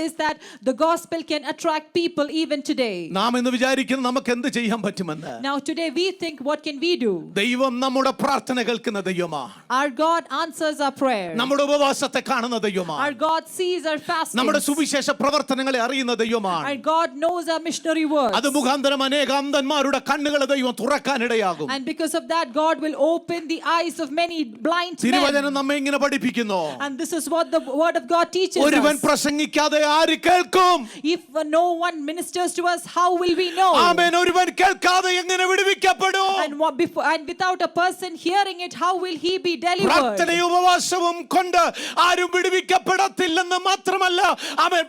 is that the gospel can attract people even today. നാം ഇന്ന് വിചാരിക്കുന്നു നമുക്ക് എന്ത് ചെയ്യാൻ പറ്റുമെന്ന്. Now today we think, what can we do? ദൈവം നമ്മുടെ പ്രാർത്ഥന കേൾക്കുന്ന ദൈവമാണ്. Our God answers our prayer. നമ്മുടെ ഉപവാസത്തെ കാണുന്ന ദൈവമാണ്. Our God sees our fasting. നമ്മുടെ സുവിശേഷ പ്രവർത്തനങ്ങളെ അറിയുന്ന ദൈവമാണ്. Our God knows our missionary works. അത് മുഖാന്തരം അനേക അന്ധന്മാരുടെ കണ്ണുകളെ ദൈവം തുറക്കാനിടയാകും. And because of that, God will open the eyes of many blind men. തിരുവചനം നമ്മെ ഇങ്ങനെ പഠിപ്പിക്കുന്നു, And this is what the word of God teaches ഒരുവൻ us. പ്രസംഗിക്കാതെ ആര് കേൾക്കും? If no one ministers to us, how will we know? ആമേൻ. ഒരുവൻ കേൾക്കാതെ എങ്ങനെ വിടുവിക്കപ്പെടും? And without a person hearing it, how will he be delivered? പ്രാർത്ഥനയും ഉപവാസവും കൊണ്ട് ആരും വിടുവിക്കപ്പെടത്തില്ലെന്ന് മാത്രമല്ല, ആമേൻ,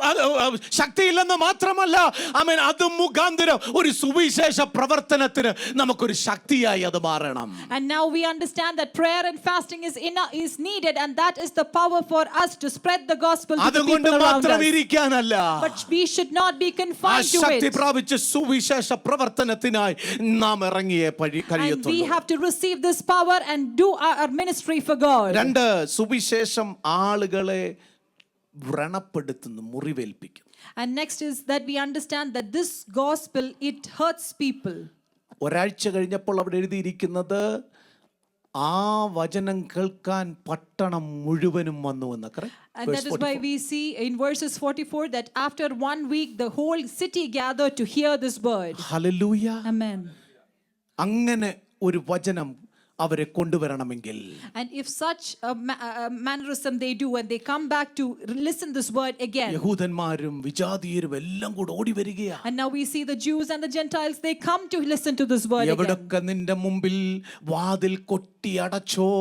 ശക്തിയില്ലെന്ന് മാത്രമല്ല, ആമേൻ, അത് മുഖാന്തരം ഒരു സുവിശേഷ പ്രവർത്തനത്തിന് നമുക്കൊരു ശക്തിയായി അത് മാറണം. And now we understand that prayer and fasting is needed, and that is the power for us to spread the gospel to the അതുകൊണ്ട് people around മാത്രം us. ഇരിക്കാനല്ല, But we should not be ആ confined to Shakti it. പ്രാപിച്ച് സുവിശേഷ പ്രവർത്തനത്തിനായി നാം ഇറങ്ങിയേ And we കഴിയത്തുള്ളൂ. have to receive this power and do our ministry for God. 2, സുവിശേഷം ആളുകളെ വ്രണപ്പെടുത്തുന്നു, മുറിവേൽപ്പിക്കും. And next is that we understand that this gospel, it hurts people. ഒരാഴ്ച കഴിഞ്ഞപ്പോൾ അവിടെ എഴുതിയിരിക്കുന്നത്, ആ വചനം കേൾക്കാൻ പട്ടണം മുഴുവനും വന്നു എന്ന്. And that is why we see in verses 44 that after 1 week the whole city gathered to hear this word. Hallelujah. Amen. അങ്ങനെ ഒരു വചനം അവരെ കൊണ്ടുവരണമെങ്കിൽ, And if such a mannerism they do, and they come back to listen this word again. യഹൂദന്മാരും വിജാതീയരും എല്ലാം കൂടെ ഓടി വരികയാണ്. And now we see the Jews and the Gentiles, they come to listen to this word again. എവിടൊക്കെ നിന്റെ മുമ്പിൽ വാതിൽ കൊട്ടിയടച്ചോ,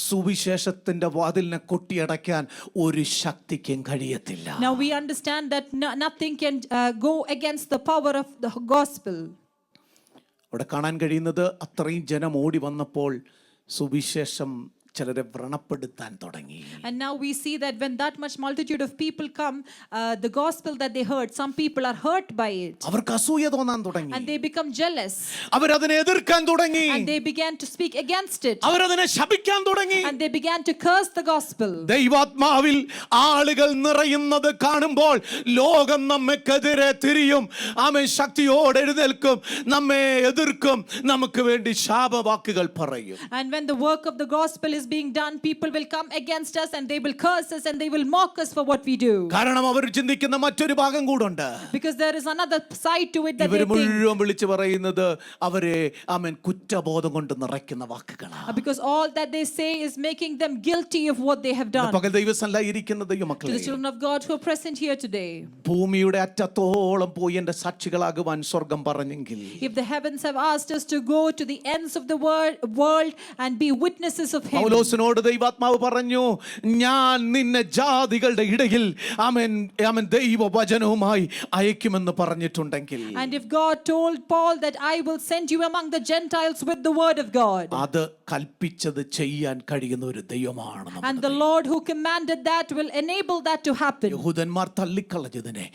സുവിശേഷത്തിന്റെ വാതിലിനെ കൊട്ടിയടയ്ക്കാൻ ഒരു ശക്തിക്കും കഴിയത്തില്ല. Now we understand that nothing can go against the power of the gospel. അവിടെ കാണാൻ കഴിയുന്നത്, അത്രയും ജനം ഓടി വന്നപ്പോൾ സുവിശേഷം ചിലരെ വ്രണപ്പെടുത്താൻ തുടങ്ങി. And now we see that when that much multitude of people come, the gospel that they heard, some people are hurt by it. അവർക്ക് അസൂയ തോന്നാൻ തുടങ്ങി. And they become jealous. അവരതിനെ എതിർക്കാൻ തുടങ്ങി. And they began to speak against it. അവരതിനെ ശപിക്കാൻ തുടങ്ങി. And they began to curse the gospel. ദൈവാത്മാവിൽ ആളുകൾ നിറയുന്നത് കാണുമ്പോൾ ലോകം നമ്മെക്കെതിരെ തിരിയും. ആമേൻ. ശക്തിയോടെ എഴുന്നേൽക്കും, നമ്മെ എതിർക്കും, നമുക്ക് വേണ്ടി ശാപവാക്കുകൾ പറയും. And when the work of the gospel is being done, people will come against us and they will curse us and they will mock us for what we do. കാരണം അവർ ചിന്തിക്കുന്ന മറ്റൊരു ഭാഗം കൂടുണ്ട്. Because there is another side to it that ഇവർ they think. മുഴുവൻ വിളിച്ചു പറയുന്നത് അവരെ ആമേൻ കുറ്റബോധം കൊണ്ട് നിറയ്ക്കുന്ന വാക്കുകളാണ്. Because all that they say is making them guilty of what they have done. പകൽ ദൈവസന്നിധിയിൽ ഇരിക്കുന്ന To ദൈവമക്കളെ, the children of God who are present here today, ഭൂമിയുടെ അറ്റത്തോളം പോയി എന്റെ സാക്ഷികളാകുവാൻ സ്വർഗം പറഞ്ഞെങ്കിൽ, if the heavens have asked us to go to the ends of the world and be witnesses of him, പൗലോസിനോട് ദൈവാത്മാവ് പറഞ്ഞു, ഞാൻ നിന്നെ ജാതികളുടെ ഇടയിൽ ആമേൻ ആമേൻ ദൈവവചനവുമായി അയക്കുമെന്ന് പറഞ്ഞിട്ടുണ്ടെങ്കിൽ, and if God told Paul that I will send you among the Gentiles with the word of God, അത് കൽപ്പിച്ചത് ചെയ്യാൻ കഴിയുന്ന ഒരു ദൈവമാണ് നമ്മുടെ and the Lord who commanded that will enable that to happen. യഹൂദന്മാർ തള്ളിക്കളഞ്ഞതിനെ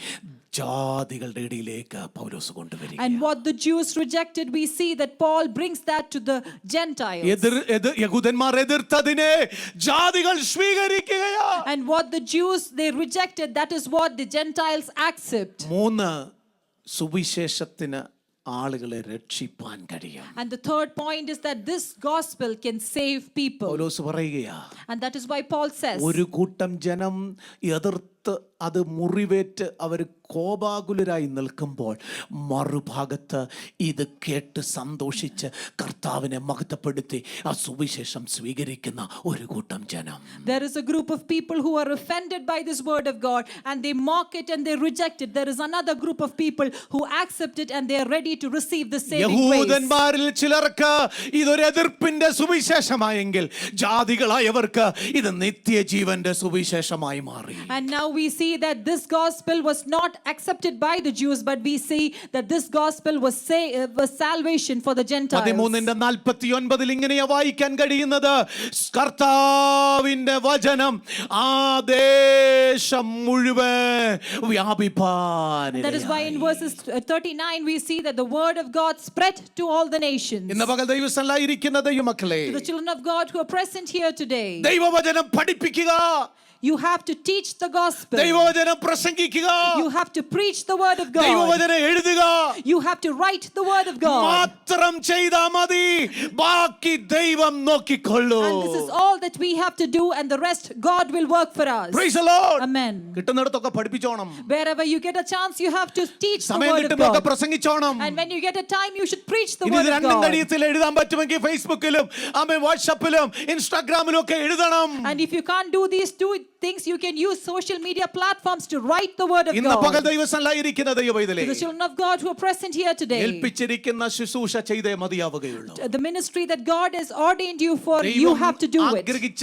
ജാതികളുടെ ഇടയിലേക്ക് പൗലോസ് കൊണ്ടുവരിക. And what the Jews rejected, we see that Paul brings that to the Gentiles. യഹൂദന്മാർ എതിർത്തതിനെ ജാതികൾ സ്വീകരിക്കുകയാ. And what the Jews they rejected, that is what the Gentiles accept. 3 സുവിശേഷത്തിന് ആളുകളെ രക്ഷിപ്പാൻ കഴിയും. And the third point is that this gospel can save people. പൗലോസ് പറയുകയാ, And that is why Paul says, ഒരു കൂട്ടം ജനം എതിർത്ത് അത് മുറിവേറ്റ് അവർ കോപാകുലരായി നിൽക്കുമ്പോൾ മറുഭാഗത്ത് ഇത് കേട്ട് സന്തോഷിച്ച് കർത്താവിനെ മഹത്വപ്പെടുത്തി ആ സുവിശേഷം സ്വീകരിക്കുന്ന ഒരു കൂട്ടം ജനം. there is a group of people who are offended by this word of God and they mock it and they reject it. There is another group of people who accept it and they are ready to receive the saving grace. യഹൂദന്മാരിൽ ചിലർക്ക് ഇതൊരു എതിർപ്പിന്റെ സുവിശേഷമായെങ്കിൽ ജാതികളായവർക്ക് ഇത് നിത്യജീവന്റെ സുവിശേഷമായി മാറി. And now we see that this gospel was not accepted by the Jews, but we see that this gospel was salvation for the Gentiles. 13:49 ഇങ്ങനെയാ വായിക്കാൻ കഴിയുന്നത്, കർത്താവിന്റെ വചനം ആദേശം മുഴുവൻ വ്യാപിപ്പാൻ. That is why in verses 39 we see that the word of God spread to all the nations. ഇന്ന് പകൽ ദൈവസന്നിധിയിൽ ഇരിക്കുന്ന ദൈവമക്കളെ, To the children of God who are present here today, ദൈവവചനം പഠിപ്പിക്കുക, you have to teach the gospel. ദൈവവചനം പ്രസംഗിക്കുക, You have to preach the word of God. ദൈവവചനം എഴുതുക. You have to write the word of God. മാത്രം ചെയ്താൽ മതി, ബാക്കി ദൈവം നോക്കിക്കൊള്ളൂ. And this is all that we have to do, and the rest God will work for us. Praise the Lord. Amen. കിട്ടുന്നിടത്തൊക്കെ പഠിപ്പിച്ചോണം. Wherever you get a chance, you have to teach the സമയം word of കിട്ടുമ്പോഴൊക്കെ God. പ്രസംഗിച്ചോണം. And when you get a time, you should preach the ഇനി word ഇത് of രണ്ടും God. കഴിയത്തിൽ എഴുതാൻ പറ്റുമെങ്കിൽ ഫേസ്ബുക്കിലും വാട്സാപ്പിലും ഇൻസ്റ്റാഗ്രാമിലും ഒക്കെ എഴുതണം. And if you can't do these two things, you can use social media platforms to write the word of ഇന്ന് പകൽ God. ദൈവസന്നിധിയിലിരിക്കുന്ന ദൈവവൈതലേ, To the children of God who are present here today, ഏൽപ്പിച്ചിരിക്കുന്ന ശുശ്രൂഷ ചെയ്തേ മതിയാവുകയുള്ളൂ. the ministry that God has ordained you for, you have to do it. ആഗ്രഹിച്ച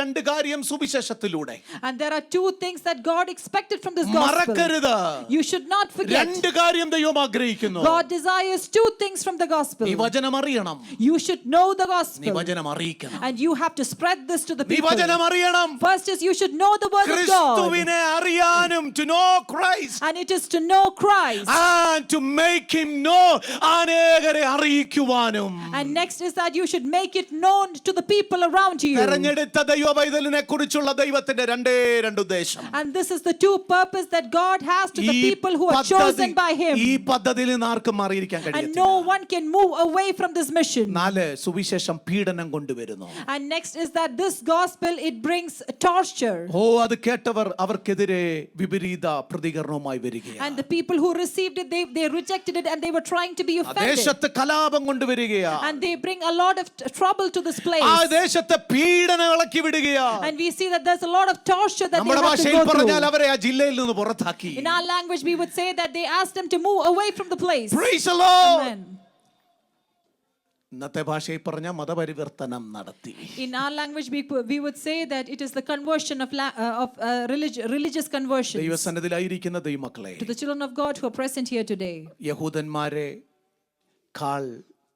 രണ്ട് കാര്യം സുവിശേഷത്തിലൂടെ. And there are two things that God expected from this gospel. മറക്കരുത്. You should not forget. രണ്ട് കാര്യം ദൈവം ആഗ്രഹിക്കുന്നു. God desires two things from the gospel. നീ വചനം അറിയണം, You should know the നീ gospel. വചനം അറിയിക്കണം. And you have to spread this to the നീ people. വചനം അറിയണം. First is you should know the word of God. ക്രിസ്തുവിനെ അറിയാനും, to know Christ, And it is to know Christ. and to make him know, അനേകരെ അറിയിക്കുവാനും. And next is that you should make it known to the people around you. തെരഞ്ഞെടുത്ത ദൈവവൈതലിനെ കുറിച്ചുള്ള ദൈവത്തിന്റെ രണ്ട് ഉദ്ദേശം. And this is the two purpose that God has to the ഈ people who are chosen by him. ഈ പദ്ധതിയിൽ നിന്ന് ആർക്കും മാറിയിരിക്കാൻ And കഴിയില്ല. no one can move away from this mission. 4 സുവിശേഷം പീഡനം കൊണ്ടുവരുന്നു. And next is that this gospel, it brings torture. അത് കേട്ടവർ അവർക്കെതിരെ വിപരീത പ്രതികരണവുമായി വരികയാണ്. And the people who received it, they rejected it and they were trying to be offended. ദേശത്ത് കലാപം കൊണ്ടുവരികയാണ്. And they bring a lot of trouble to this place. ആ ദേശത്തെ പീഡനം ഇളക്കി വിടുകയാണ്. And we see that there's a lot of torture that they നമ്മുടെ have to ഭാഷയിൽ go പറഞ്ഞാൽ through. അവരെ ആ ജില്ലയിൽ നിന്ന് പുറത്താക്കി. In our language, we would say that they asked them to move away from the place. Praise the Lord. Amen. ഇന്നത്തെ ഭാഷയിൽ പറഞ്ഞ മതപരിവർത്തനം നടത്തി. In our language, we would say that it is the conversion of religious conversion. ദൈവസന്നിധിയിലായിരിക്കുന്ന ദൈവമക്കളെ, To the children of God who are present here today, യഹൂദന്മാരെ call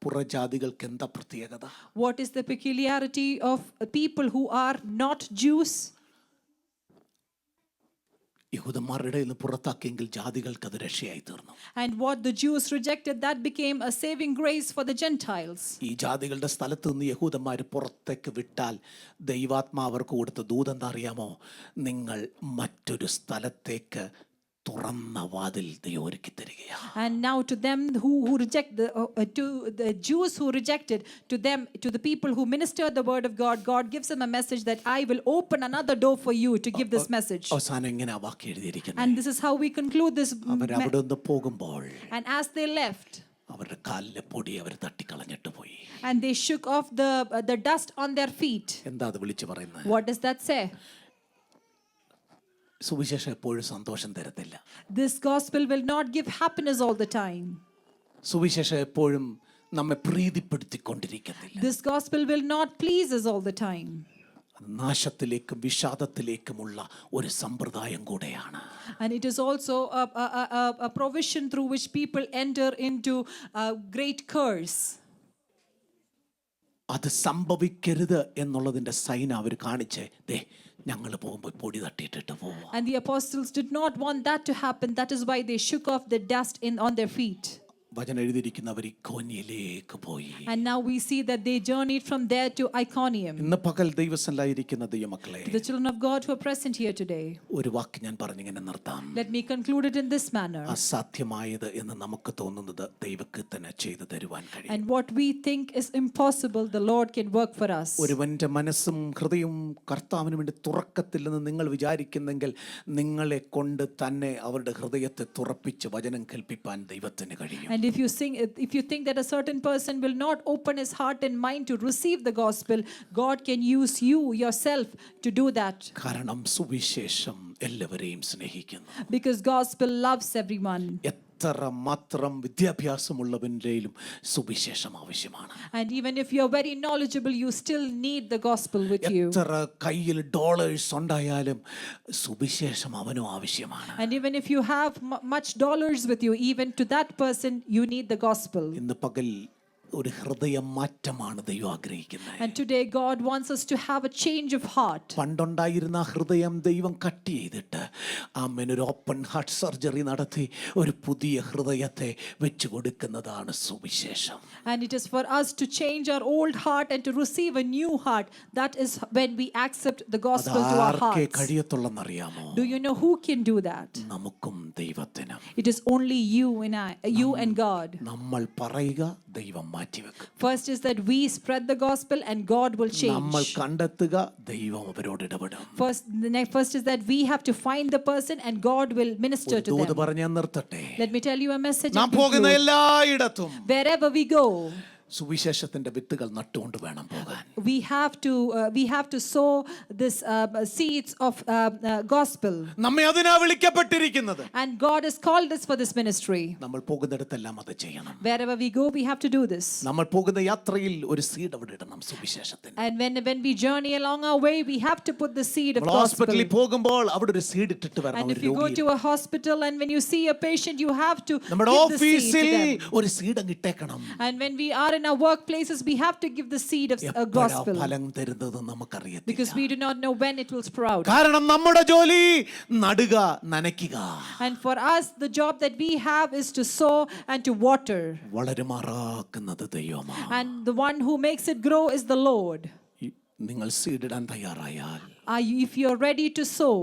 പുറജാതികൾക്ക് എന്താ പ്രത്യേകത? What is the peculiarity of people who are not Jews? യഹൂദന്മാരുടെ നിന്ന് പുറത്താക്കിയെങ്കിൽ ജാതികൾക്ക് അത് രക്ഷയായി തീർന്നു. And what the Jews rejected, that became a saving grace for the Gentiles. ഈ ജാതികളുടെ സ്ഥലത്ത് നിന്ന് യഹൂദന്മാർ പുറത്തേക്ക് വിട്ടാൽ ദൈവാത്മാ അവർക്ക് കൊടുത്ത ദൂത് എന്താ അറിയാമോ? നിങ്ങൾ മറ്റൊരു സ്ഥലത്തേക്ക് തുറന്ന വാതിൽ ദൈവം ഒരുക്കി തരികയാണ്. And now to them who reject to the Jews who rejected, to the people who ministered the word of God, God gives them a message that I will open another door for you to give this message. അവസാനം ഇങ്ങനെ ആ വാക്യം എഴുതിയിരിക്കുന്നത്. And this is how we conclude this. അവർ അവിടെ നിന്ന് പോകുമ്പോൾ And as they left, അവരുടെ കാലിലെ പൊടി അവർ തട്ടിക്കളഞ്ഞിട്ട് പോയി. and they shook off the dust on their feet. എന്താ അത് വിളിച്ചു പറയുന്നത്? What does that say? സുവിശേഷം എപ്പോഴും സന്തോഷം തരത്തില്ല. This gospel will not give happiness all the time. സുവിശേഷം എപ്പോഴും നമ്മെ പ്രീതിപ്പെടുത്തിക്കൊണ്ടിരിക്കത്തില്ല. This gospel will not please us all the time. നാശത്തിലേക്കും വിഷാദത്തിലേക്കുമുള്ള ഒരു സമ്പ്രദായം കൂടെയാണ്. And it is also a provision through which people enter into a great curse. അത് സംഭവിക്കരുത് എന്നുള്ളതിന്റെ sign അവർ കാണിച്ചേ, ദേ ഞങ്ങൾ പോകുമ്പോൾ പൊടി തട്ടിയിട്ടിട്ട് പോവാം. And the apostles did not want that to happen. That is why they shook off the dust on their feet. വചനം എഴുതിയിരിക്കുന്നവർ ഇക്കോന്യയിലേക്ക് പോയി. And now we see that they journeyed from there to Iconium. ഇന്ന് പകൽ ദൈവസന്നിധിയിലിരിക്കുന്ന ദൈവമക്കളെ, The children of God who are present here today, ഒരു വാക്ക് ഞാൻ പറഞ്ഞിങ്ങനെ നിർത്താം. let me conclude it in this manner. അസാധ്യമായത് എന്ന് നമുക്ക് തോന്നുന്നത് ദൈവക്ക് തന്നെ ചെയ്തു തരുവാൻ കഴിയും. And what we think is impossible, the Lord can work for us. ഒരുവന്റെ മനസ്സും ഹൃദയവും കർത്താവിന് വേണ്ടി തുറക്കത്തില്ലെന്ന് നിങ്ങൾ വിചാരിക്കുന്നെങ്കിൽ നിങ്ങളെ കൊണ്ട് തന്നെ അവരുടെ ഹൃദയത്തെ തുറപ്പിച്ച് വചനം കേൾപ്പിപ്പാൻ ദൈവത്തിന് കഴിയും. And if you think that a certain person will not open his heart and mind to receive the gospel, God can use you yourself to do that. കാരണം സുവിശേഷം എല്ലാവരെയും സ്നേഹിക്കുന്നു. Because gospel loves everyone. എത്ര മാത്രം വിദ്യാഭ്യാസമുള്ളവൻ്റെയും സുവിശേഷം ആവശ്യമാണ്. And even if you are very knowledgeable, you still need the gospel with you. എത്ര കയ്യിൽ ഡോളേഴ്സ് ഉണ്ടായാലും സുവിശേഷം അവനും ആവശ്യമാണ്. And even if you have much dollars with you, even to that person you need the gospel. ഇന്ന് പകൽ ഒരു ഹൃദയ മാറ്റമാണ് ദൈവം ആഗ്രഹിക്കുന്നത്. And today God wants us to have a change of heart. പണ്ടുണ്ടായിരുന്ന ഹൃദയം ദൈവം കട്ട് ചെയ്തിട്ട് ഒരു ഓപ്പൺ ഹാർട്ട് സർജറി നടത്തി ഒരു പുതിയ ഹൃദയത്തെ വെച്ചു കൊടുക്കുന്നതാണ് സുവിശേഷം. And it is for us to change our old heart and to receive a new heart. That is when we accept the gospel to our ആർക്കേ hearts. കഴിയത്തുള്ളെന്നറിയാമോ? Do you know who can do that? നമുക്കും ദൈവത്തിനും. It is only you and God. നമ്മൾ പറയുക, ദൈവം മാറ്റിവെക്കും. First is that we spread the gospel and God will change. നമ്മൾ കണ്ടെത്തുക, ദൈവം അവരോട് ഇടപെടും. First is that we have to find the person and God will minister to Doot them. പറഞ്ഞ് നിർത്തട്ടെ. Let me tell you a message. നാം പോകുന്ന എല്ലായിടത്തും Wherever we go, സുവിശേഷത്തിന്റെ വിത്തുകൾ നട്ടുകൊണ്ട് വേണം പോകാൻ. we have to sow this seeds of gospel. നമ്മെ അതിനാ വിളിക്കപ്പെട്ടിരിക്കുന്നത്. And God has called us for this ministry. നമ്മൾ പോകുന്നിടത്തെല്ലാം അത് ചെയ്യണം. Wherever we go, we have to do this. നമ്മൾ പോകുന്ന യാത്രയിൽ ഒരു സീഡ് അവിടെ ഇടണം സുവിശേഷത്തിന്. And when we journey along our way, we have to put the seed of ഹോസ്പിറ്റലിൽ gospel. പോകുമ്പോൾ അവിടെ ഒരു സീഡ് ഇട്ടിട്ട് വരണം. And if you go to a hospital and when you see a patient, you have to നമ്മുടെ give the seed ഓഫീസിൽ to them. ഒരു seed അങ്ങ് ഇട്ടേക്കണം. And when we are in our workplaces, we have to give the seed of gospel. ഫലം തരുന്നത് നമുക്കറിയത്തില്ല. Because we do not know when it will sprout. കാരണം നമ്മുടെ ജോലി നടുക, നനയ്ക്കുക. And for us, the job that we have is to sow and to water. വളരുമാറാക്കുന്നത് ദൈവമാണ്. And the one who makes it grow is the Lord. നിങ്ങൾ seed ഇടാൻ തയ്യാറായാൽ If you are ready to sow,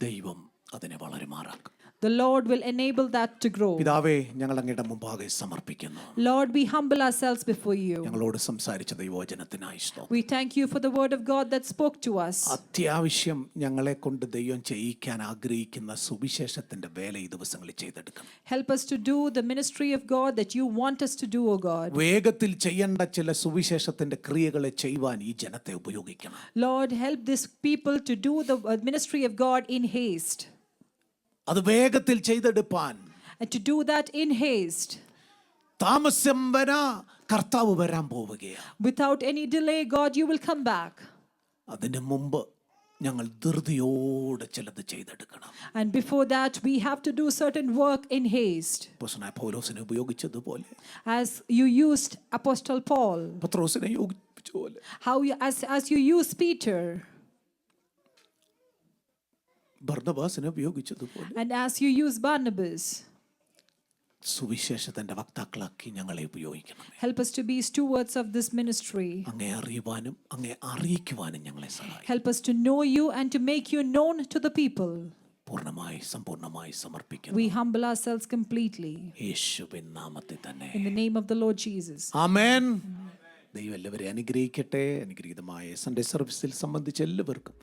ദൈവം അതിനെ വളരുമാറാക്കും. the Lord will enable that to grow. പിതാവേ, ഞങ്ങൾ അങ്ങയുടെ മുമ്പാകെ സമർപ്പിക്കുന്നു. Lord, we humble ourselves before you. ഞങ്ങളോട് സംസാരിച്ച ദൈവവചനത്തിനായി സ്തോത്രം. We thank you for the word of God that spoke to us. അത്യാവശ്യം ഞങ്ങളെ കൊണ്ട് ദൈവം ചെയ്യിക്കാൻ ആഗ്രഹിക്കുന്ന സുവിശേഷത്തിന്റെ വേല ഈ ദിവസങ്ങളിൽ ചെയ്തെടുക്കണം. Help us to do the ministry of God that you want us to do, O God. വേഗത്തിൽ ചെയ്യേണ്ട ചില സുവിശേഷത്തിന്റെ ക്രിയകളെ ചെയ്യുവാൻ ഈ ജനത്തെ ഉപയോഗിക്കണം. Lord, help these people to do the ministry of God in haste. അത് വേഗത്തിൽ ചെയ്തെടുപ്പാൻ. And to do that in haste. താമസം വരാ കർത്താവ് വരാൻ പോവുകയാണ്. Without any delay, God, you will come back. അതിനു മുമ്പ് ഞങ്ങൾ ധൃതിയോടെ ചിലത് ചെയ്തെടുക്കണം. And before that, we have to do certain work in haste. അപ്പോസ്തലനായ പൗലോസിനെ ഉപയോഗിച്ചതുപോലെ, As you used Apostle Paul, പത്രോസിനെ യോജിപ്പിച്ചതുപോലെ, how you, as you used Peter, ബർന്നബാസിനെ ഉപയോഗിച്ചതുപോലെ, and as you used Barnabas, സുവിശേഷത്തിന്റെ വക്താക്കളാക്കി ഞങ്ങളെ ഉപയോഗിക്കണം. help us to be stewards of this ministry. അങ്ങേ അറിയുവാനും അങ്ങേ അറിയിക്കുവാനും ഞങ്ങളെ സഹായിക്കും. Help us to know you and to make you known to the people. പൂർണ്ണമായി സമ്പൂർണ്ണമായി സമർപ്പിക്കുന്നു. We humble ourselves completely യേശുവിൻ നാമത്തിൽ തന്നെ. in the name of the Lord Jesus. ആമേൻ. ദൈവം എല്ലാവരെയും അനുഗ്രഹിക്കട്ടെ. അനുഗ്രഹീതമായ സൺഡേ സർവീസിൽ സംബന്ധിച്ച എല്ലാവർക്കും